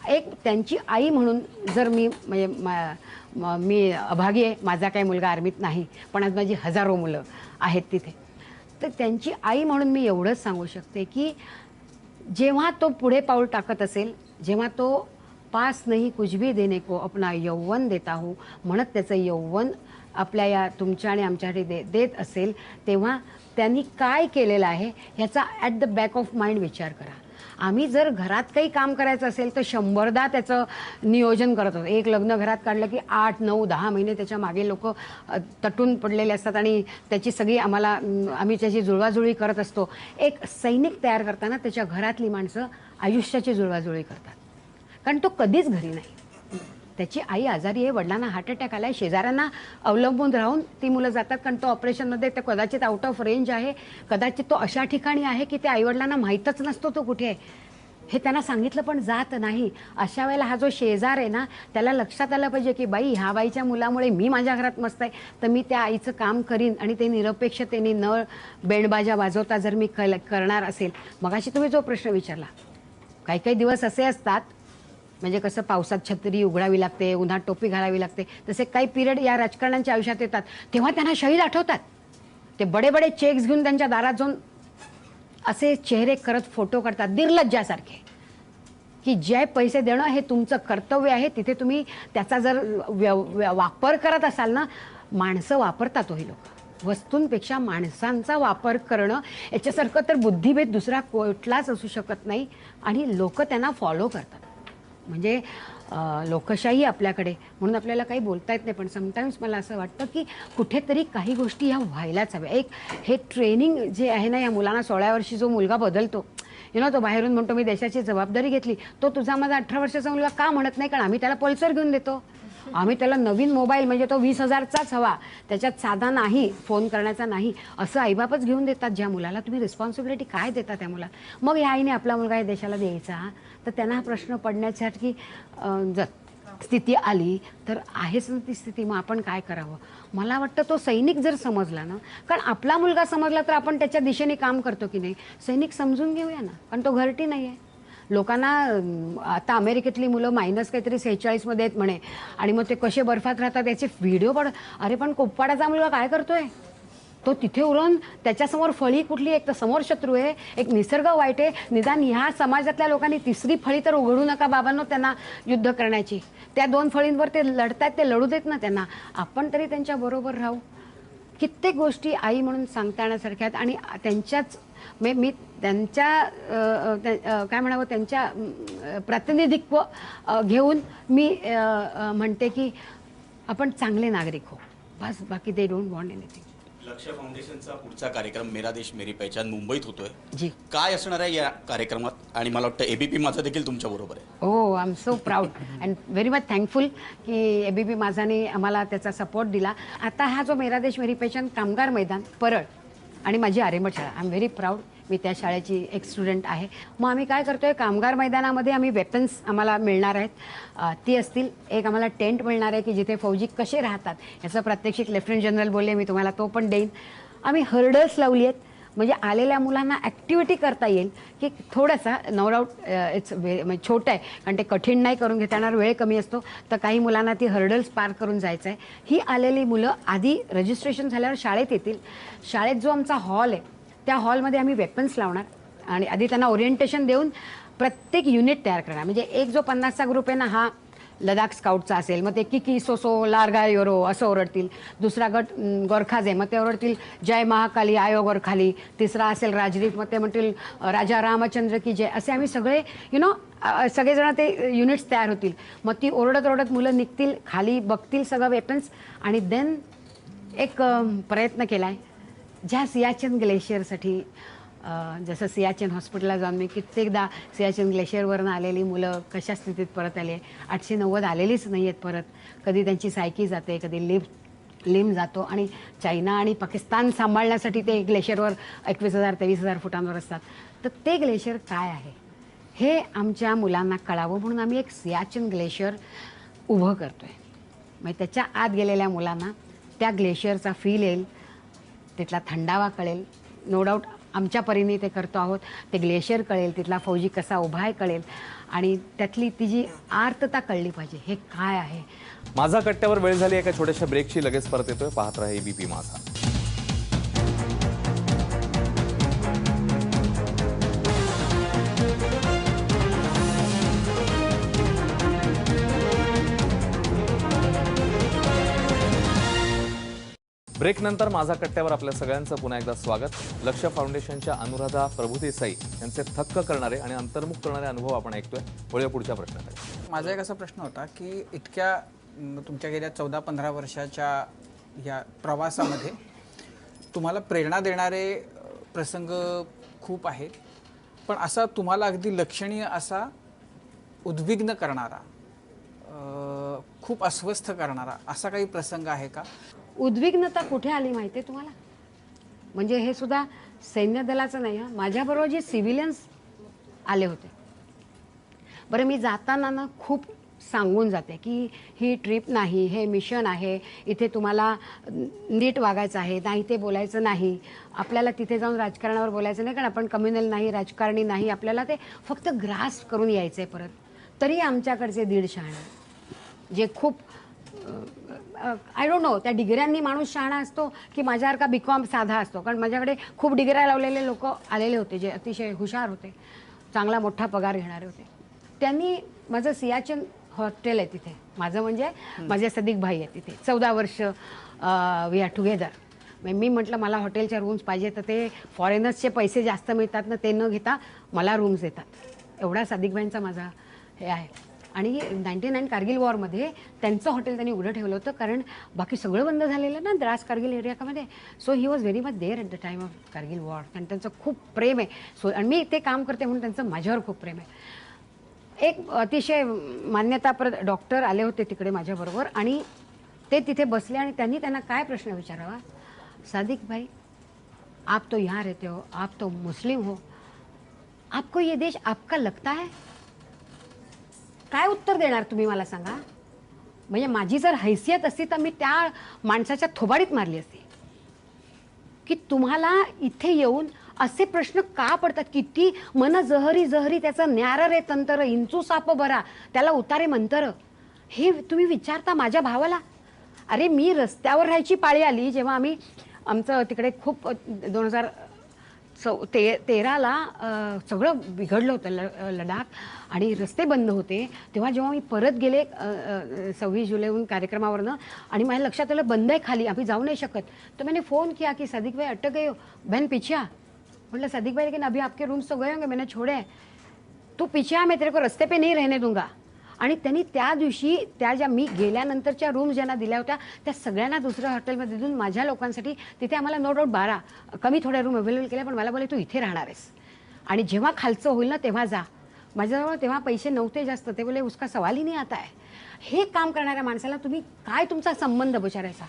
C: एक त्यांची आई म्हणून जर मी म्हणजे मी अभागी आहे, माझा काही मुलगा आर्मीत नाही, पण आज माझी हजारो मुलं आहेत तिथे, तर त्यांची आई म्हणून मी एवढंच सांगू शकते की जेव्हा तो पुढे पाऊल टाकत असेल, जेव्हा तो पास नाही कुछ भी देने को अपना यौवन देता हो म्हणत त्याचं यौवन आपल्या या तुमच्या आणि आमच्यासाठी देत असेल, तेव्हा त्यांनी काय केलेलं आहे ह्याचा at the back of mind विचार करा. आम्ही जर घरात काही काम करायचं असेल तर 100दा त्याचं नियोजन करत होतो. एक लग्न घरात काढलं की 8, 9, 10 महिने त्याच्या मागे लोक तटून पडलेले असतात आणि त्याची सगळी आम्ही त्याची जुळवाजुळी करत असतो. एक सैनिक तयार करताना त्याच्या घरातली माणसं आयुष्याची जुळवाजुळी करतात, कारण तो कधीच घरी नाही. त्याची आई आजारी आहे, वडिलांना हार्ट अटॅक आला आहे, शेजाऱ्यांना अवलंबून राहून ती मुलं जातात, कारण तो ऑपरेशनमध्ये ते कदाचित आउट ऑफ रेंज आहे, कदाचित तो अशा ठिकाणी आहे की ते आईवडिलांना माहीतच नसतो तो कुठे आहे, हे त्यांना सांगितलं पण जात नाही. अशा वेळेला हा जो शेजार आहे ना, त्याला लक्षात आलं पाहिजे की बाई ह्या बाईच्या मुलामुळे मी माझ्या घरात मस्त आहे, तर मी त्या आईचं काम करीन आणि ते निरपेक्षतेने न बेंडबाजा वाजवता जर मी करणार असेल. मगाशी तुम्ही जो प्रश्न विचारला, काही काही दिवस असे असतात, म्हणजे कसं पावसात छत्री उघडावी लागते, उन्हात टोपी घालावी लागते, तसे काही पिरियड या राजकारण्यांच्या आयुष्यात येतात, तेव्हा त्यांना शहीद आठवतात. ते बडे बडे चेक्स घेऊन त्यांच्या दारात जाऊन असे चेहरे करत फोटो काढतात निर्लज्जासारखे, की जे पैसे देणं हे तुमचं कर्तव्य आहे, तिथे तुम्ही त्याचा जर वापर करत असाल ना, माणसं वापरतात ही लोक, वस्तूंपेक्षा माणसांचा वापर करणं याच्यासारखं तर बुद्धिभेद दुसरा कुठलाच असू शकत नाही, आणि लोक त्यांना फॉलो करतात. म्हणजे लोकशाही आपल्याकडे, म्हणून आपल्याला काही बोलता येत नाही, पण समटाईम्स मला असं वाटतं की कुठेतरी काही गोष्टी ह्या व्हायलाच हव्या. एक हे ट्रेनिंग जे आहे ना, या मुलांना 16 वर्षी जो मुलगा बदलतो, तो बाहेरून म्हणतो मी देशाची जबाबदारी घेतली, तो तुझा माझा 18 वर्षाचा मुलगा का म्हणत नाही, कारण आम्ही त्याला पल्सर घेऊन देतो, आम्ही त्याला नवीन मोबाईल म्हणजे तो 20,000चाच हवा, त्याच्यात साधा नाही, फोन करण्याचा नाही, असं आईबापच घेऊन देतात. ज्या मुलाला तुम्ही रिस्पॉन्सिबिलिटी काय देता त्या मुलाला, मग या आईने आपला मुलगा या देशाला द्यायचा, तर त्यांना हा प्रश्न पडण्यासाठी जर स्थिती आली तर आहेच ना ती स्थिती, मग आपण काय करावं. मला वाटतं तो सैनिक जर समजला ना, कारण आपला मुलगा समजला तर आपण त्याच्या दिशेने काम करतो की नाही, सैनिक समजून घेऊया ना, कारण तो घरटी नाही आहे. लोकांना आता अमेरिकेतली मुलं मायनस काहीतरी 46मध्ये आहेत म्हणे, आणि मग ते कसे बर्फात राहतात याचे व्हिडिओ अरे पण कोप्पाडाचा मुलगा काय करतोय, तो तिथे उरून त्याच्यासमोर फळी कुठली, एक तर समोर शत्रू आहे, एक निसर्ग वाईट आहे, निदान ह्या समाजातल्या लोकांनी तिसरी फळी तर उघडू नका बाबांनो त्यांना युद्ध करण्याची. त्या 2 फळींवर ते लढतायत, ते लढू देत ना त्यांना, आपण तरी त्यांच्या बरोबर राहू. कित्येक गोष्टी आई म्हणून सांगता येण्यासारख्या आहेत, आणि त्यांच्याच मी त्यांच्या काय म्हणावं, त्यांच्या प्रतिनिधित्व घेऊन मी म्हणते की आपण चांगले नागरिक हो, बस, बाकी दे डोंट वॉन्ट एनिथिंग.
G: लक्ष्य फाउंडेशनचा पुढचा कार्यक्रम मेरा देश मेरी पहचान मुंबईत होतोय
C: जी,
G: काय असणार आहे या कार्यक्रमात, आणि मला वाटतं एबीपी माझा देखील तुमच्या बरोबर आहे.
C: हो, I am so proud and very much thankful की एबीपी माझाने आम्हाला त्याचा सपोर्ट दिला. आता हा जो मेरा देश मेरी पहचान कामगार मैदान परळ आणि माझी आरेमठ शाळा, आय एम व्हेरी प्राऊड, मी त्या शाळेची एक स्टुडंट आहे. मग आम्ही काय करतोय, कामगार मैदानामध्ये आम्ही वेपन्स आम्हाला मिळणार आहेत, ती असतील. एक आम्हाला टेंट मिळणार आहे की जिथे फौजी कसे राहतात याचं प्रात्यक्षिक लेफ्टनंट जनरल बोलले, मी तुम्हाला तो पण देईन. आम्ही हर्डल्स लावली आहेत, म्हणजे आलेल्या मुलांना ॲक्टिव्हिटी करता येईल की थोडासा, नो डाऊट इट्स म्हणजे छोटं आहे, कारण ते कठीण नाही करून घेता येणार, वेळ कमी असतो, तर काही मुलांना ती हर्डल्स पार करून जायचं आहे. ही आलेली मुलं आधी रजिस्ट्रेशन झाल्यावर शाळेत येतील. शाळेत जो आमचा हॉल आहे त्या हॉलमध्ये आम्ही वेपन्स लावणार, आणि आधी त्यांना ओरिएंटेशन देऊन प्रत्येक युनिट तयार करणार. म्हणजे एक जो 50चा ग्रुप आहे ना, हा लडाख स्काउटचा असेल, मग ते किकी सोसो लारगा योरो असं ओरडतील. दुसरा गट गोरखाज आहे, मग ते ओरडतील जय महाकाली आयो गोरखाली. तिसरा असेल राजदीप, मग ते म्हणतील राजा रामचंद्र की जय. असे आम्ही सगळे सगळेजण ते युनिट्स तयार होतील. मग ती ओरडत ओरडत मुलं निघतील, खाली बघतील सगळं वेपन्स, आणि देन एक प्रयत्न केला आहे ज्या सियाचन ग्लेशियरसाठी, जसं सियाचन हॉस्पिटलला जाऊन मी कित्येकदा सियाचन ग्लेशियरवरनं आलेली मुलं कशा स्थितीत परत आली, 890 आलेलीच नाही आहेत परत. कधी त्यांची सायकी जाते, कधी लिफ्ट लिम जातो आणि चायना आणि पाकिस्तान सांभाळण्यासाठी ते ग्लेशियरवर 21,000 23,000 फुटांवर असतात. तर ते ग्लेशियर काय आहे हे आमच्या मुलांना कळावं म्हणून आम्ही एक सियाचीन ग्लेशियर उभं करतो आहे. म्हणजे त्याच्या आत गेलेल्या मुलांना त्या ग्लेशियरचा फील येईल, तिथला थंडावा कळेल. नो डाऊट आमच्या परीने ते करतो आहोत. ते ग्लेशियर कळेल, तिथला फौजी कसा उभा आहे कळेल आणि त्यातली ती जी आर्तता कळली पाहिजे हे काय आहे.
A: माझा कट्ट्यावर वेळ झाली एका छोट्याशा ब्रेकची. लगेच परत येतोय. पाहत राहा एबीपी माझा. ब्रेक नंतर माझा कट्ट्यावर आपल्या सगळ्यांचं पुन्हा एकदा स्वागत. लक्ष्य फाउंडेशनच्या अनुराधा प्रभुदेसाई यांचे थक्क करणारे आणि अंतर्मुख करणारे अनुभव आपण ऐकतोय. वळूया पुढच्या प्रश्नाकडे.
B: माझा एक असा प्रश्न होता की इतक्या तुमच्या गेल्या 14-15 वर्षाच्या या प्रवासामध्ये तुम्हाला प्रेरणा देणारे प्रसंग खूप आहेत, पण असा तुम्हाला अगदी लक्षणीय असा उद्विग्न करणारा, खूप अस्वस्थ करणारा असा काही प्रसंग आहे का?
C: उद्विग्नता कुठे आली माहिती आहे तुम्हाला? म्हणजे हे सुद्धा सैन्य दलाचं नाही हं, माझ्याबरोबर जे सिव्हिलियन्स आले होते. बरं, मी जाताना ना खूप सांगून जाते की ही ट्रिप नाही, हे मिशन आहे, इथे तुम्हाला नीट वागायचं आहे, नाही ते बोलायचं नाही, आपल्याला तिथे जाऊन राजकारणावर बोलायचं नाही, कारण आपण कम्युनल नाही, राजकारणी नाही, आपल्याला ते फक्त ग्रास्प करून यायचं आहे परत. तरी आमच्याकडचे 150 शहाणे जे खूप आय डोंट नो त्या डिग्र्यांनी माणूस शहाणा असतो की माझ्यासारखा बीकॉम साधा असतो, कारण माझ्याकडे खूप डिग्र्या लावलेले लोक आलेले होते जे अतिशय हुशार होते, चांगला मोठा पगार घेणारे होते. त्यांनी माझं सियाचीन हॉटेल आहे तिथे, माझं म्हणजे माझे सदिक भाई आहे तिथे, 14 वर्ष वी आर टुगेदर. मी म्हटलं मला हॉटेलच्या रूम्स पाहिजे, तर ते फॉरेनर्सचे पैसे जास्त मिळतात ना, ते न घेता मला रूम्स देतात. एवढा सदिक भाईंचा माझा हे आहे. आणि 99 कारगिल वॉरमध्ये त्यांचं हॉटेल त्यांनी उघडं ठेवलं होतं, कारण बाकी सगळं बंद झालेलं ना द्रास कारगिल एरियामध्ये. So he was very much there at the time of Kargil war. आणि त्यांचं खूप प्रेम आहे. सो आणि मी ते काम करते म्हणून त्यांचं माझ्यावर खूप प्रेम आहे. एक अतिशय मान्यताप्रद डॉक्टर आले होते तिकडे माझ्याबरोबर आणि ते तिथे बसले आणि त्यांना काय प्रश्न विचारावा, सादिक भाई आप तो यहाँ रहते हो, आप तो मुस्लिम हो, आपको ये देश आपका लगता है? काय उत्तर देणार तुम्ही मला सांगा? म्हणजे माझी जर हैसियत असती तर मी त्या माणसाच्या थोबाडीत मारली असती की तुम्हाला इथे येऊन असे प्रश्न का पडतात. किती मन जहरी जहरी त्याचं न्यार रे तंतर, इंचू साप बरा त्याला उतारे मंतर, हे तुम्ही विचारता माझ्या भावाला. अरे मी रस्त्यावर राहायची पाळी आली जेव्हा आमचं तिकडे खूप 2013ला सगळं बिघडलं होतं लडाख आणि रस्ते बंद होते. तेव्हा जेव्हा मी परत गेले 26 जुलैहून कार्यक्रमावरनं आणि माझ्या लक्षात आलं बंद आहे खाली, आम्ही जाऊ नाही शकत, तर मैंने फ़ोन किया कि सदिक भाई अटक गए हो, बहन पीछे आ. म्हटलं सदिक भाई लेकिन अभी आपके रूम्स तो गए होंगे, मैंने छोड़े हैं, तू पीछे आ, मैं तेरे को रस्ते पे नहीं रहने दूंगा. आणि त्यांनी त्या दिवशी त्या ज्या मी गेल्यानंतरच्या रूम्स ज्यांना दिल्या होत्या त्या सगळ्यांना दुसऱ्या हॉटेलमध्ये देऊन माझ्या लोकांसाठी तिथे आम्हाला नो डाऊट 12 कमी थोड्या रूम अवेलेबल केल्या, पण मला बोलले तू इथे राहणार आहेस आणि जेव्हा खालचं होईल ना तेव्हा जा. माझ्याजवळ तेव्हा पैसे नव्हते जास्त, ते बोले उसका सवाल ही नाही आता आहे. हे काम करणाऱ्या माणसाला तुम्ही काय तुमचा संबंध विचारायचा?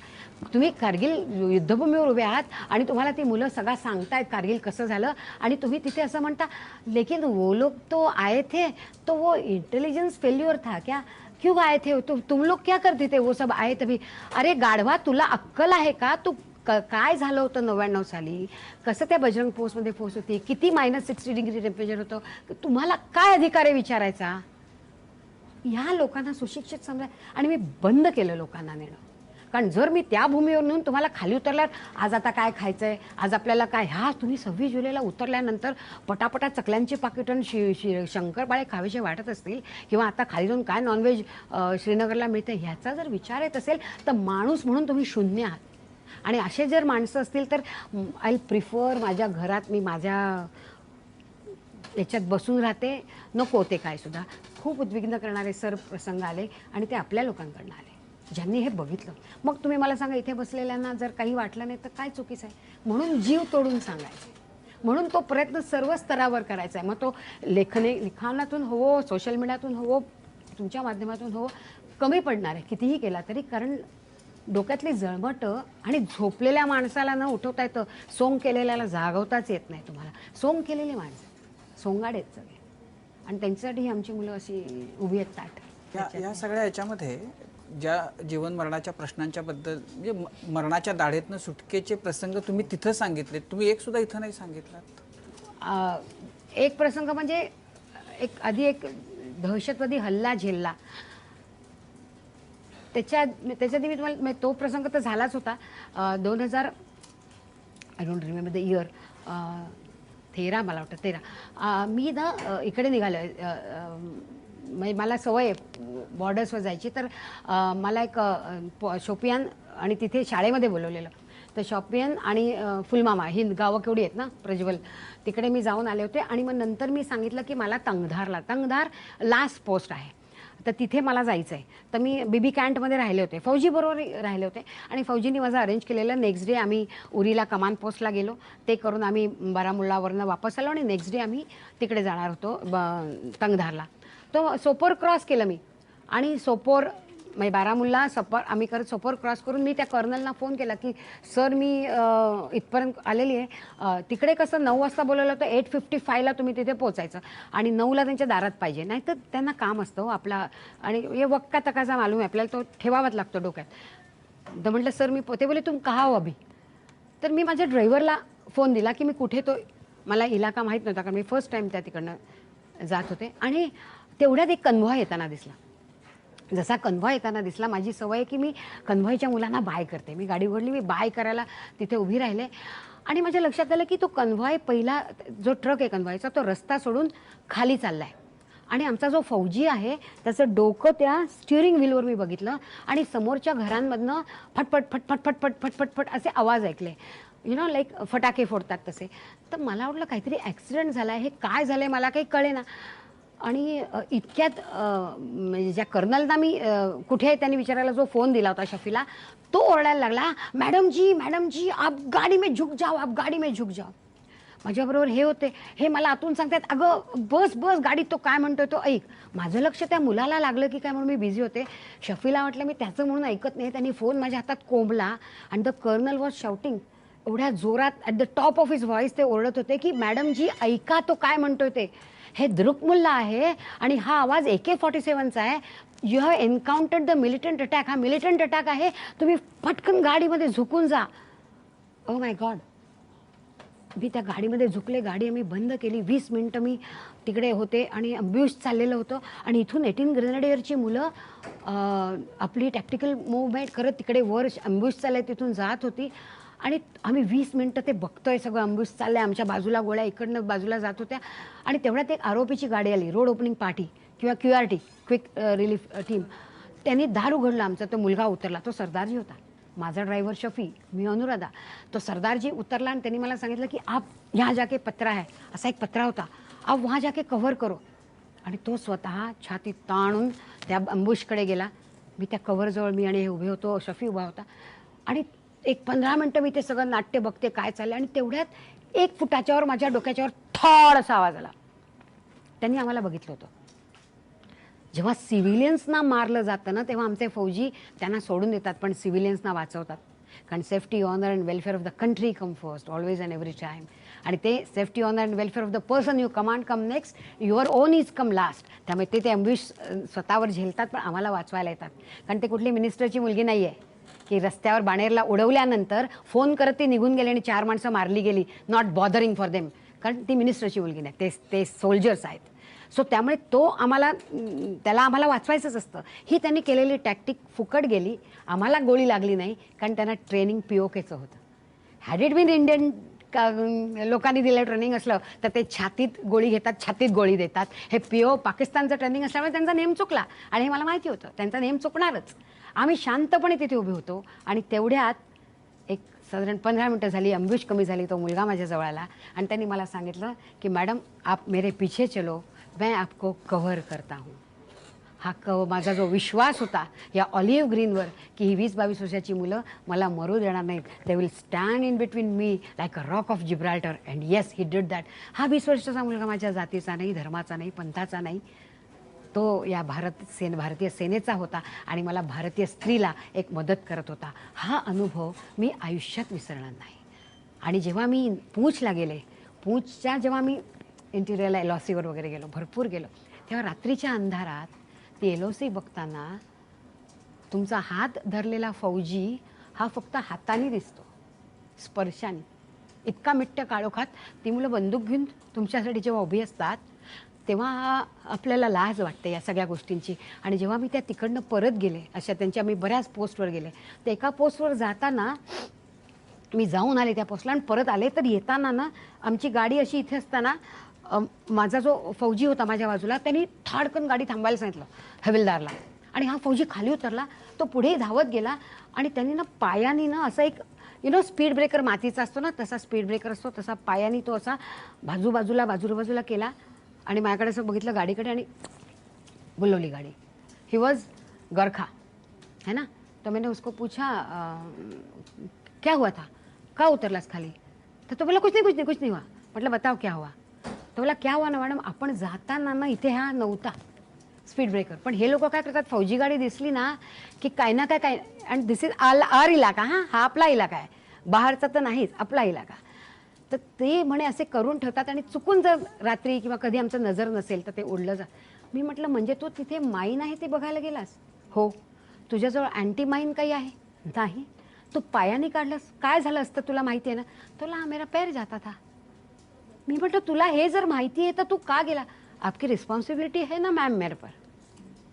C: तुम्ही कारगिल युद्धभूमीवर उभे आहात आणि तुम्हाला ती मुलं सगळं सांगतायत कारगिल कसं झालं आणि तुम्ही तिथे असं म्हणता लेकिन वो लोग तो आए थे तो वो इंटेलिजेंस फेल्युअर था क्या, क्यों आए थे तुम लोग क्या करते थे वो सब आए तभी. अरे गाढवा तुला अक्कल आहे का? तू काय झालं होतं 99 साली, कसं त्या बजरंग पोस्टमध्ये पोस्ट होती, किती -60 डिग्री टेम्परेचर होतं, तुम्हाला काय अधिकार आहे विचारायचा? ह्या लोकांना सुशिक्षित समजा. आणि मी बंद केलं लोकांना नेणं, कारण जर मी त्या भूमीवर नेऊन तुम्हाला खाली उतरल्यावर आज आता काय खायचंय, आज आपल्याला काय, ह्या तुम्ही 26 जुलैला उतरल्यानंतर पटापटा चकल्यांची पाकिटं शंकरपाळे खावेसे वाटत असतील किंवा आता खाली जाऊन काय नॉनव्हेज श्रीनगरला मिळतं ह्याचा जर विचार येत असेल तर माणूस म्हणून तुम्ही शून्य आहात. आणि असे जर माणसं असतील तर आय प्रिफर माझ्या घरात मी माझ्या याच्यात बसून राहते, नको ते काय सुद्धा. खूप उद्विग्न करणारे सर प्रसंग आले आणि ते आपल्या लोकांकडनं आले ज्यांनी हे बघितलं. मग तुम्ही मला सांगा इथे बसलेल्यांना जर काही वाटलं नाही तर काय चुकीचं आहे? म्हणून जीव तोडून सांगायचं, म्हणून तो प्रयत्न सर्व स्तरावर करायचा आहे. मग तो लिखाणातून हवो, सोशल मीडियातून हवो, तुमच्या माध्यमातून हवो, कमी पडणार आहे कितीही केला तरी, कारण डोक्यातली जळमटं आणि झोपलेल्या माणसाला न उठवता येतं, सोंग केलेल्याला जागवताच येत नाही तुम्हाला. सोंग केलेली माणसं सोंगाड आहेत सगळे, आणि त्यांच्यासाठी ही आमची मुलं अशी उभी आहेत ताठ.
B: या सगळ्या याच्यामध्ये ज्या जीवन मरणाच्या प्रश्नांच्या बद्दल म्हणजे मरणाच्या दाढेतनं सुटकेचे प्रसंग तुम्ही तिथं सांगितले, तुम्ही एक सुद्धा इथं नाही सांगितलात.
C: एक प्रसंग म्हणजे एक दहशतवादी हल्ला झेलला, त्याच्यात मी तुम्हाला म्हणजे तो प्रसंग तर झालाच होता. 2000 I don't remember the year, 13 मला वाटतं 13. मी ना इकडे निघालो, म्हणजे मला सवय बॉर्डर्सवर जायची, तर मला एक शोपियान आणि तिथे शाळेमध्ये बोलवलेलं. तर शॉपियन आणि फुलमामा ही गावं केवढी आहेत ना प्रज्वल, तिकडे मी जाऊन आले होते. आणि मग नंतर मी सांगितलं की मला तंगधार लास्ट पोस्ट आहे, तर तिथे मला जायचं आहे. तर मी बीबी कॅन्टमध्ये राहिले होते, फौजीबरोबर राहिले होते, आणि फौजींनी माझं अरेंज केलेलं. नेक्स्ट डे आम्ही उरीला कमान पोस्टला गेलो, ते करून आम्ही बारामुल्लावरनं वापस आलो, आणि नेक्स्ट डे आम्ही तिकडे जाणार होतो तंगधारला. तो सोपोर क्रॉस केलं मी, आणि सोपोर म्हणजे बारामुल्ला आम्ही करत सोपोर क्रॉस करून मी त्या कर्नलना फोन केला की सर मी इथपर्यंत आलेली आहे, तिकडे कसं 9 वाजता बोलवलं होतं, 8:55ला तुम्ही तिथे पोचायचं, आणि 9ला त्यांच्या दारात पाहिजे, नाही तर त्यांना काम असतं आपला, आणि हे वक्का तकाचा मालूम आहे आपल्याला, तो ठेवावाच लागतो डोक्यात. तर म्हटलं सर मी ते बोले तुम कहा हो अभी. तर मी माझ्या ड्रायव्हरला फोन दिला की मी कुठे, तो मला इलाका माहीत नव्हता कारण मी फर्स्ट टाईम त्या तिकडनं जात होते. आणि तेवढ्यात एक कन्व्हॉय येताना दिसला. जसा कन्व्हॉय येताना दिसला, माझी सवय आहे की मी कन्व्हॉयच्या मुलांना बाय करते. मी गाडी उघडली, मी बाय करायला तिथे उभी राहिले, आणि माझ्या लक्षात आलं की तो कन्व्हॉय पहिला जो ट्रक आहे कन्व्हॉयचा, तो रस्ता सोडून खाली चालला आहे, आणि आमचा जो फौजी आहे त्याचं डोकं त्या स्टिअरिंग व्हीलवर मी बघितलं, आणि समोरच्या घरांमधनं फटफट फटफट फटफट फटफट फट असे आवाज ऐकले, लाईक फटाके फोडतात तसे. तर मला वाटलं काहीतरी ॲक्सिडेंट झाला आहे, हे काय झालं आहे मला काही कळेना. आणि इतक्यात म्हणजे ज्या कर्नलना मी कुठे आहे त्यांनी विचारायला जो फोन दिला होता शफीला, तो ओरडायला लागला, मॅडम जी आप गाडी में झुक जाओ, आप गाडी में झुक जाओ. माझ्याबरोबर हे होते, हे मला आतून सांगतात, अगं बस गाडीत तो काय म्हणतोय तो ऐक. माझं लक्ष त्या मुलाला लागलं की काय म्हणून मी बिझी होते. शफीला वाटलं मी त्याचं म्हणून ऐकत नाही, त्यांनी फोन माझ्या हातात कोंबला, आणि द कर्नल वॉज शाउटिंग एवढ्या जोरात at the top of his voice ते ओरडत होते की मॅडम जी ऐका तो काय म्हणतोय ते. हे द्रुकमुल्ला आहे, आणि हा आवाज AK-47चा आहे. यू हॅव एन्काउंटर्ड द मिलिटंट अटॅक, हा मिलिटंट अटॅक आहे, तुम्ही पटकन गाडीमध्ये झुकून जा. Oh my God. मी त्या गाडीमध्ये झुकले, गाडी आम्ही बंद केली. 20 मिनटं मी तिकडे होते, आणि अम्ब्युश चाललेलं होतं, आणि इथून 18 ग्रेनेडियरची मुलं आपली टॅक्टिकल मूवमेंट करत तिकडे वर अम्ब्युश चालले तिथून जात होती, आणि आम्ही 20 मिनटं ते बघतोय सगळं अम्ब्युश चाललंय, आमच्या बाजूला गोळ्या इकडनं बाजूला जात होत्या. आणि तेवढ्यात एक आरोपीची गाडी आली, रोड ओपनिंग पार्टी किंवा QRT, क्विक रिलीफ टीम. त्यांनी दार उघडलं आमचा, तो मुलगा उतरला, तो सरदारजी होता, माझा ड्रायव्हर शफी, मी अनुराधा. तो सरदारजी उतरला, आणि त्यांनी मला सांगितलं की आप यहाँ जाके पत्रा है, असा एक पत्रा होता, आप वहाँ जाके कव्हर करो. आणि तो स्वतः छाती ताणून त्या अम्बुशकडे गेला. मी त्या कव्हरजवळ मी आणि हे उभे होतो, शफी उभा होता, आणि एक 15 मिनटं मी ते सगळं नाट्य बघते काय चाललं. आणि तेवढ्यात 1 फुटाच्यावर माझ्या डोक्याच्यावर थोड असा आवाज आला. त्यांनी आम्हाला बघितलं होतं. जेव्हा सिव्हिलियन्सना मारलं जातं ना, तेव्हा आमचे फौजी त्यांना सोडून देतात, पण सिव्हिलियन्सना वाचवतात, कारण safety, honour and welfare of the country come first, always and every time. आणि ते safety, honour and welfare of the person you command come next, your own is come last. त्यामुळे ते अम्ब्युश स्वतःवर झेलतात, पण आम्हाला वाचवायला येतात, कारण ते कुठली मिनिस्टरची मुलगी नाही आहे की रस्त्यावर बाणेरला उडवल्यानंतर फोन करत ती निघून गेली आणि 4 माणसं मारली गेली, नॉट बॉदरिंग फॉर देम, कारण ती मिनिस्टरची मुलगी नाही, ते सोल्जर्स आहेत. सो त्यामुळे त्याला आम्हाला वाचवायचंच असतं. ही त्यांनी केलेली टॅक्टिक फुकट गेली, आम्हाला गोळी लागली नाही, कारण त्यांना ट्रेनिंग POKचं होतं. हॅड इट बीन इंडियन लोकांनी दिलं ट्रेनिंग असलं तर ते छातीत गोळी घेतात, छातीत गोळी देतात. हे पाकिस्तानचं ट्रेनिंग असल्यामुळे त्यांचा नेम चुकला, आणि हे मला माहिती होतं त्यांचा नेम चुकणारच. आम्ही शांतपणे तिथे उभे होतो, आणि तेवढ्यात एक साधारण 15 मिनटं झाली, अम्ब्युश कमी झाली, तो मुलगा माझ्याजवळ आला, आणि त्यांनी मला सांगितलं की मॅडम आप मेरे पीछे चलो, मैं आपको कव्हर करता हूँ. हा माझा जो विश्वास होता या ऑलिव्ह ग्रीनवर की ही 20-22 वर्षाची मुलं मला मरू देणार नाहीत, they will stand in between me like a rock of Gibraltar, and yes he did that. हा 20 वर्षाचा मुलगा माझ्या जातीचा नाही, धर्माचा नाही, पंथाचा नाही, तो या भारतीय सेनेचा होता आणि मला भारतीय स्त्रीला एक मदत करत होता. हा अनुभव मी आयुष्यात विसरणार नाही. आणि जेव्हा मी पूंछला गेले, पूंछच्या जेव्हा मी इंटिरियरला LOCवर वगैरे गेलो, भरपूर गेलो, तेव्हा रात्रीच्या अंधारात ती LOC बघताना तुमचा हात धरलेला फौजी हा फक्त हाताने दिसतो, स्पर्शाने. इतका मिट्ट काळोखात ती मुलं बंदूक घेऊन तुमच्यासाठी जेव्हा उभी असतात तेव्हा आपल्याला लाज वाटते या सगळ्या गोष्टींची. आणि जेव्हा मी त्या तिकडनं परत गेले, अशा त्यांच्या मी बऱ्याच पोस्टवर गेले, तर एका पोस्टवर जाताना मी जाऊन आले त्या पोस्टला आणि परत आले, तर येताना ना आमची गाडी अशी इथे असताना माझा जो फौजी होता माझ्या बाजूला, त्यांनी थाडकन गाडी थांबायला सांगितलं हविलदारला. आणि हा फौजी खाली उतरला, तो पुढे धावत गेला आणि त्यांनी ना पायानी ना असं एक स्पीड ब्रेकर मातीचा असतो ना, तसा स्पीड ब्रेकर असतो तसा पायानी तो असा बाजूला केला आणि माझ्याकडे असं बघितलं गाडीकडे आणि बुलवली गाड़ी. ही वॉज गोरखा है ना. तो मैंने उसको पूछा क्या हुआ था, का उतरलास खाली. तर तो बोला कुछ नहीं हुआ. म्हटलं बताओ क्या हुआ. तो बोला क्या हुआ ना मॅडम, आपण जाताना ना इथे हा नव्हता स्पीड ब्रेकर, पण हे लोक काय करतात, फौजी गाडी दिसली ना की काय ना काय अँड दिस इज आर इलाका. हा आपला इलाका आहे, बाहेरचा तर नाहीच, आपला इलाका. तर ते म्हणे असे करून ठेवतात आणि चुकून जर रात्री किंवा कधी आमचं नजर नसेल तर ते उडलं जा. मी म्हटलं म्हणजे तू तिथे माईन आहे ते बघायला गेलास. हो. तुझ्याजवळ अँटी माईन काही आहे. नाही. तू पायाने काढलास, काय झालं असतं तुला माहिती आहे ना. तुला हा मेरा पैर जाता था. मी म्हटलं तुला हे जर माहिती आहे तर तू का गेला. आपकी रिस्पॉन्सिबिलिटी है ना मैम मेरे पर.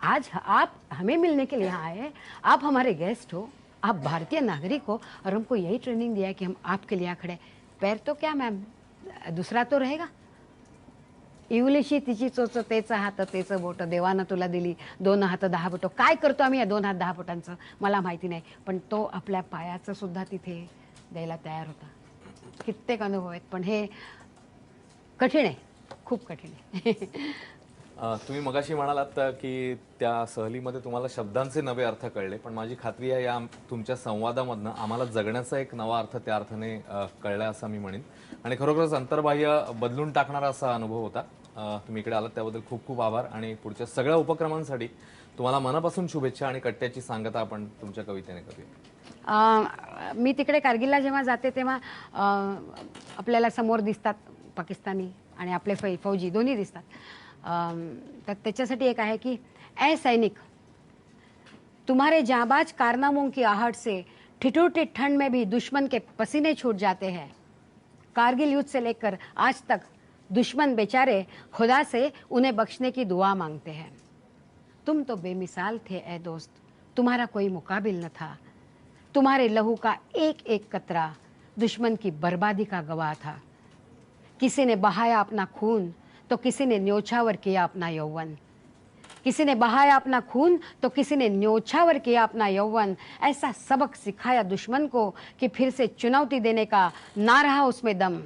C: आज आप हमें मिलने के लिए यहाँ आए, आप हमारे गेस्ट हो, आप भारतीय नागरिक हो और हमको यही ट्रेनिंग दिया है कि हम आपके लिए खड़े. पैर तो क्या मैम, दूसरा तो रहेगा. इवलीशी तिची चोच तेचं हात तेचं बोट, देवानं तुला दिली 2 हात 10 बोट. काय करतो आम्ही या 2 हात 10 बोटांचं मला माहिती नाही, पण तो आपल्या पायाचं सुद्धा तिथे द्यायला तयार होता. कित्येक अनुभव आहेत, पण हे कठीण आहे, खूप कठीण आहे.
A: तुम्ही मगाशी म्हणालात की त्या सहलीमध्ये तुम्हाला शब्दांचे नवे अर्थ कळले, पण माझी खात्री आहे या तुमच्या संवादामधनं आम्हाला जगण्याचा एक नवा अर्थ त्या अर्थाने कळला असं मी म्हणेन. आणि खरोखरच अंतर्बाह्य बदलून टाकणारा असा अनुभव होता. तुम्ही इकडे आलात त्याबद्दल खूप खूप आभार आणि पुढच्या सगळ्या उपक्रमांसाठी तुम्हाला मनापासून शुभेच्छा. आणि कट्ट्याची सांगता आपण तुमच्या कवितेने करूया.
C: मी तिकडे कारगिलला जेव्हा जाते तेव्हा आपल्याला समोर दिसतात पाकिस्तानी आणि आपले फौजी दोन्ही दिसतात. तर त्याच्यासाठी एक आहे की ए सैनिक, तुम्हारे जाबाज कारनामों की आहट से ठिठुरती ठंड में भी दुश्मन के पसीने छूट जाते हैं. कारगिल युद्ध से लेकर आज तक दुश्मन बेचारे खुदा से उन्हें बख्शने की दुआ मांगते हैं. तुम तो बेमिसाल थे ए दोस्त, तुम्हारा कोई मुकाबिल न था. तुम्हारे लहू का एक एक कतरा दुश्मन की बर्बादी का गवाह था. किसी ने बहाया अपना खून तो किसी ने न्योछावर किया अपना यौवन. किसी ने बहाया अपना खून तो किसी ने न्योछावर किया अपना यौवन. ऐसा सबक सिखाया दुश्मन को कि फिर से चुनौती देने का ना रहा उसमें दम.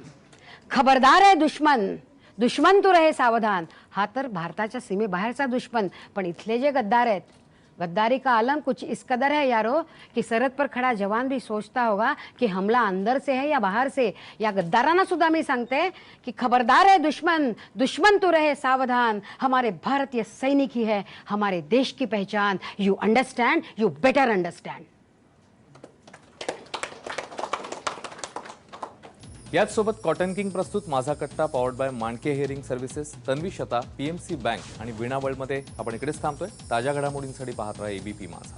C: खबरदार है दुश्मन, दुश्मन तू रहे सावधान. हा तर भारताच्या सीमेबाहेरचा दुश्मन, पण इथले जे गद्दार आहेत, गद्दारी का आलम कुछ इस कदर है यारो कि सरहद पर खड़ा जवान भी सोचता होगा कि हमला अंदर से है या बाहर से. या गद्दारांना सुद्धा मी सांगते कि खबरदार है दुश्मन, दुश्मन तू रहे सावधान. हमारे भारतीय सैनिक ही है हमारे देश की पहचान. You understand, you better understand.
A: याच सोबत कॉटन किंग प्रस्तुत Majha Katta powered by Mandke hearing services, Tanvi Shata, PMC bank आणि वीणा वर्ल्डमध्ये आपण इकडेच थांबतोय. ताज्या घडामोडींसाठी पाहत राहा ABP माझा.